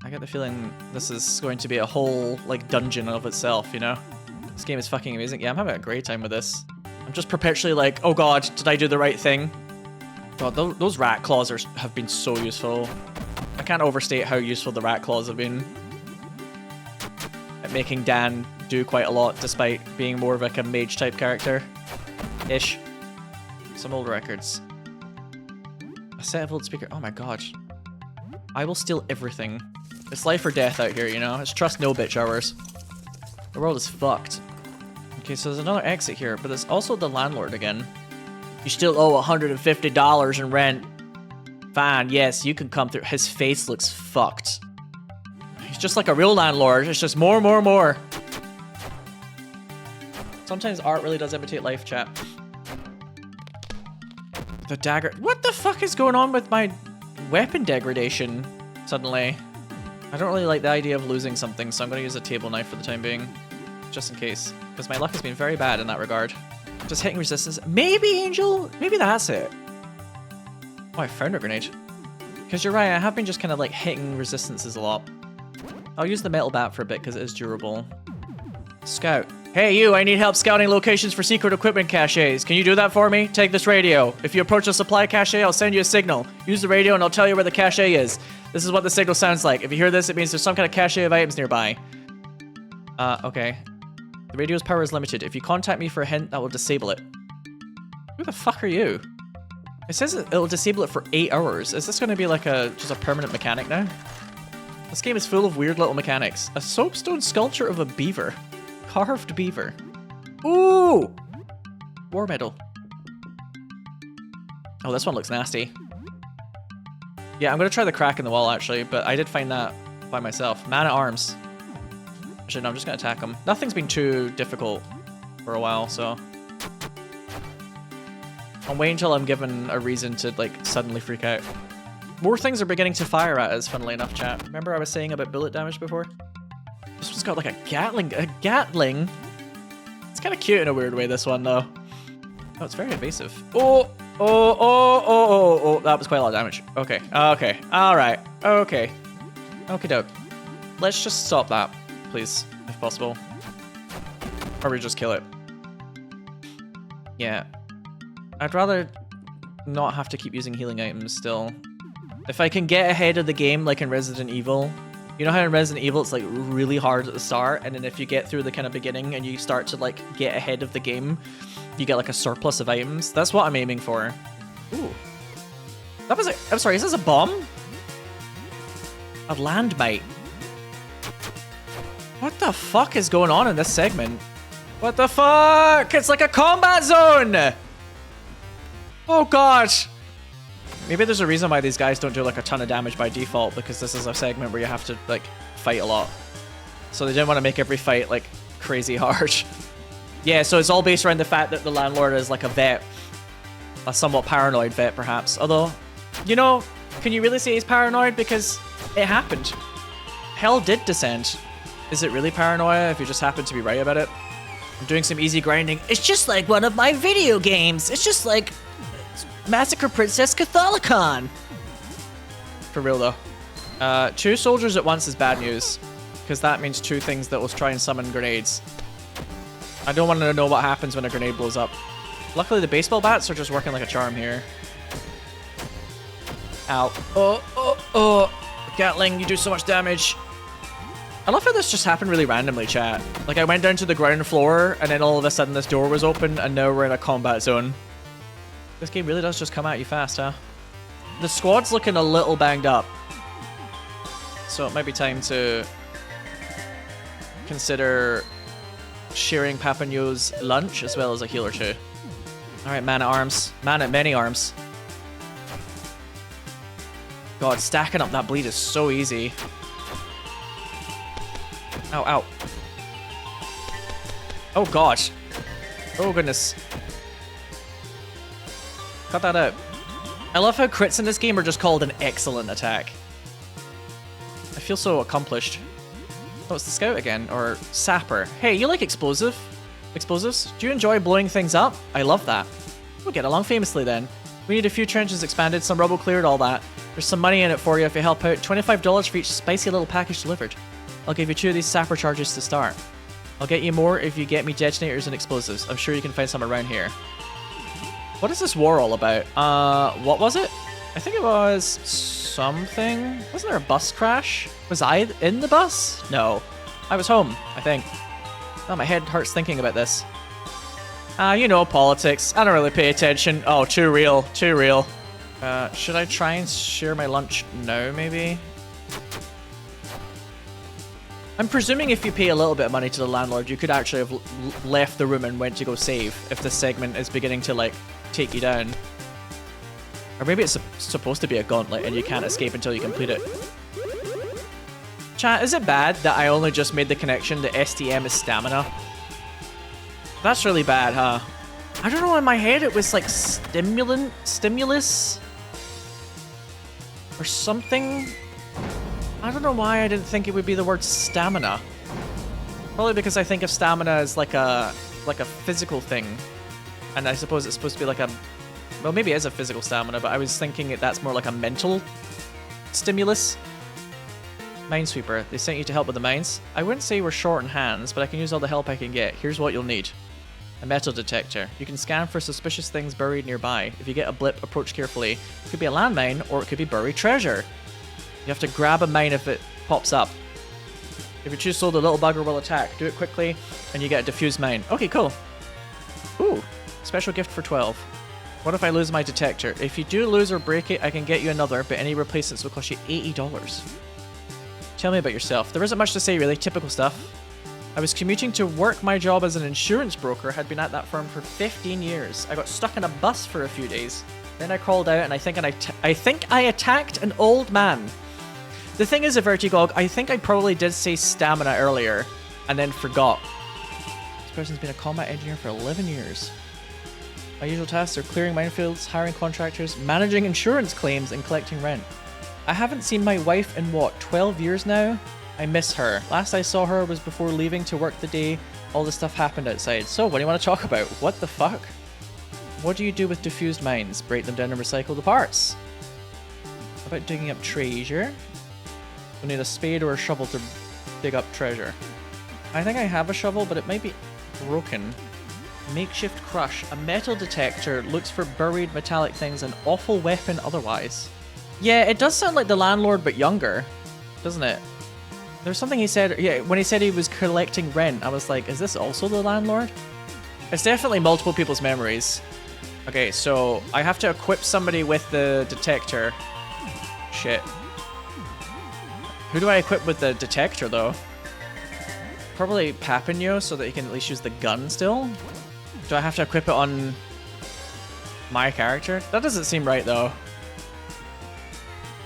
I get the feeling this is going to be a whole, like, dungeon of itself, you know? This game is fucking amazing. Yeah, I'm having a great time with this. I'm just perpetually like, oh god, did I do the right thing? God, those rat claws have been so useful. I can't overstate how useful the rat claws have been at making Dan do quite a lot, despite being more of like a mage type character. Ish. Some old records. A set of old speaker. Oh my god. I will steal everything. It's life or death out here, you know? It's trust no bitch hours. The world is fucked. Okay, so there's another exit here, but there's also the landlord again. You still owe $150 in rent. Fine, yes, you can come through. His face looks fucked. He's just like a real landlord. It's just more, more, more. Sometimes art really does imitate life, chat. The dagger. What the fuck is going on with my weapon degradation suddenly? I don't really like the idea of losing something, so I'm going to use a table knife for the time being. Just in case. Because my luck has been very bad in that regard. Just hitting resistance. Maybe, Angel? Maybe that's it. Oh, I found a grenade. Because you're right, I have been just kind of like hitting resistances a lot. I'll use the metal bat for a bit because it is durable. Scout. Hey you, I need help scouting locations for secret equipment caches. Can you do that for me? Take this radio. If you approach a supply cache, I'll send you a signal. Use the radio and I'll tell you where the cache is. This is what the signal sounds like. If you hear this, it means there's some kind of cache of items nearby. Okay. The radio's power is limited. If you contact me for a hint, that will disable it. Who the fuck are you? It says it'll disable it for 8 hours. Is this going to be like just a permanent mechanic now? This game is full of weird little mechanics. A soapstone sculpture of a beaver. Carved beaver. Ooh! War medal. Oh, this one looks nasty. Yeah, I'm going to try the crack in the wall, actually, but I did find that by myself. Man at arms. Actually, no, I'm just going to attack him. Nothing's been too difficult for a while, so... I'll wait until I'm given a reason to, like, suddenly freak out. More things are beginning to fire at us, funnily enough, chat. Remember I was saying about bullet damage before? This one's got, like, a Gatling. A Gatling? It's kind of cute in a weird way, this one, though. Oh, it's very invasive. Oh! Oh, oh, oh, oh, oh. That was quite a lot of damage. Okay. Okay. Alright. Okay. Okie doke. Let's just stop that, please, if possible. Or we just kill it. Yeah. I'd rather not have to keep using healing items still. If I can get ahead of the game, like in Resident Evil, you know how in Resident Evil it's like really hard at the start, and then if you get through the kind of beginning and you start to like get ahead of the game, you get like a surplus of items. That's what I'm aiming for. Ooh. That was I'm sorry, is this a bomb? A landmine. What the fuck is going on in this segment? What the fuck? It's like a combat zone! Oh gosh! Maybe there's a reason why these guys don't do like a ton of damage by default, because this is a segment where you have to like fight a lot. So they didn't want to make every fight like crazy hard. Yeah, so it's all based around the fact that the landlord is like a vet. A somewhat paranoid vet, perhaps. Although, you know, can you really say he's paranoid? Because it happened. Hell did descend. Is it really paranoia if you just happen to be right about it? I'm doing some easy grinding. It's just like one of my video games. It's just like Massacre Princess Catholicon. For real though. 2 soldiers at once is bad news, because that means 2 things that will try and summon grenades. I don't want to know what happens when a grenade blows up. Luckily the baseball bats are just working like a charm here. Ow. Oh, oh, oh. Gatling, you do so much damage. I love how this just happened really randomly, chat. Like I went down to the ground floor and then all of a sudden this door was open and now we're in a combat zone. This game really does just come at you fast, huh? The squad's looking a little banged up. So it might be time to consider sharing Papineau's lunch as well as a heal or 2. Alright, man at arms. Man at many arms. God, stacking up that bleed is so easy. Ow, ow. Oh gosh. Oh goodness. Cut that out. I love how crits in this game are just called an excellent attack. I feel so accomplished. Oh, it's the scout again, or sapper. Hey, you like explosives? Do you enjoy blowing things up? I love that. We'll get along famously then. We need a few trenches expanded, some rubble cleared, all that. There's some money in it for you if you help out. $25 for each spicy little package delivered. I'll give you 2 of these sapper charges to start. I'll get you more if you get me detonators and explosives. I'm sure you can find some around here. What is this war all about? What was it? I think it was something. Wasn't there a bus crash? Was I in the bus? No. I was home, I think. Oh, my head hurts thinking about this. You know, politics. I don't really pay attention. Oh, too real. Too real. Should I try and share my lunch now, maybe? I'm presuming if you pay a little bit of money to the landlord, you could actually have left the room and went to go save if this segment is beginning to, like, take you down. Or maybe it's supposed to be a gauntlet and you can't escape until you complete it. Chat, is it bad that I only just made the connection that STM is stamina? That's really bad, huh? I don't know, in my head it was like stimulus? Or something? I don't know why I didn't think it would be the word stamina. Probably because I think of stamina as like a physical thing. And I suppose it's supposed to be like a... Well, maybe it is a physical stamina, but I was thinking that's more like a mental stimulus. Minesweeper, they sent you to help with the mines. I wouldn't say we're short in hands, but I can use all the help I can get. Here's what you'll need. A metal detector. You can scan for suspicious things buried nearby. If you get a blip, approach carefully. It could be a landmine, or it could be buried treasure. You have to grab a mine if it pops up. If you choose so, the little bugger will attack. Do it quickly, and you get a diffused mine. Okay, cool. Ooh, special gift for 12. What if I lose my detector? If you do lose or break it, I can get you another, but any replacements will cost you $80. Tell me about yourself. There isn't much to say, really. Typical stuff. I was commuting to work. My job as an insurance broker had been at that firm for 15 years. I got stuck in a bus for a few days. Then I crawled out, and I think I attacked an old man. The thing is, Vertigog, I think I probably did say stamina earlier, and then forgot. This person's been a combat engineer for 11 years. My usual tasks are clearing minefields, hiring contractors, managing insurance claims, and collecting rent. I haven't seen my wife in, what, 12 years now? I miss her. Last I saw her was before leaving to work the day all this stuff happened outside. So, what do you want to talk about? What the fuck? What do you do with diffused mines? Break them down and recycle the parts. How about digging up treasure? We'll need a spade or a shovel to dig up treasure. I think I have a shovel, but it might be broken. Makeshift crush. A metal detector looks for buried metallic things, an awful weapon otherwise. Yeah, it does sound like the landlord, but younger, doesn't it? There's something he said, yeah, when he said he was collecting rent, I was like, is this also the landlord? It's definitely multiple people's memories. Okay, so I have to equip somebody with the detector. Shit. Who do I equip with the detector, though? Probably Papineau, so that he can at least use the gun still? Do I have to equip it on my character? That doesn't seem right, though.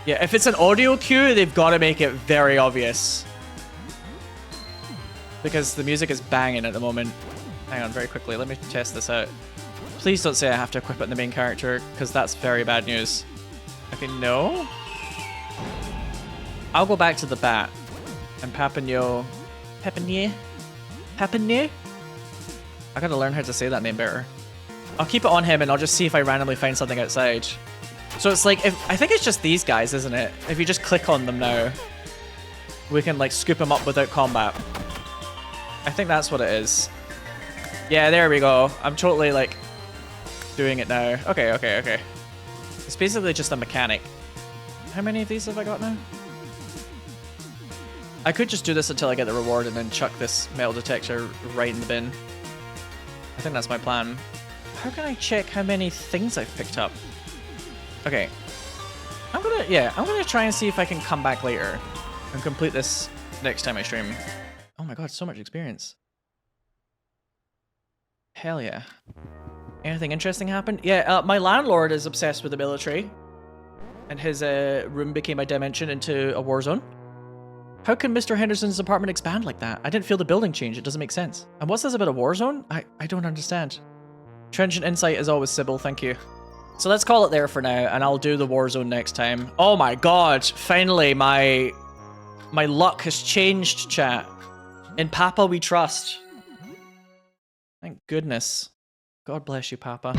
Yeah, if it's an audio cue, they've got to make it very obvious. Because the music is banging at the moment. Hang on, very quickly. Let me test this out. Please don't say I have to equip it in the main character, because that's very bad news. Okay, no. I'll go back to the bat. And Papineau... Papineau? Papineau? I gotta learn how to say that name better. I'll keep it on him and I'll just see if I randomly find something outside. So it's like, I think it's just these guys, isn't it? If you just click on them now, we can like scoop them up without combat. I think that's what it is. Yeah, there we go. I'm totally like doing it now. Okay, okay, okay. It's basically just a mechanic. How many of these have I got now? I could just do this until I get the reward and then chuck this metal detector right in the bin. I think that's my plan. How can I check how many things I've picked up? Okay. I'm gonna try and see if I can come back later and complete this next time I stream. Oh my god, so much experience. Hell yeah. Anything interesting happened? Yeah, my landlord is obsessed with the military. And his room became a dimension into a war zone. How can Mr. Henderson's apartment expand like that? I didn't feel the building change. It doesn't make sense. And what's this about a war zone? I don't understand. Trenchant insight as always, Sybil. Thank you. So let's call it there for now, and I'll do the war zone next time. Oh my god. Finally, my luck has changed, chat. In Papa we trust. Thank goodness. God bless you, Papa.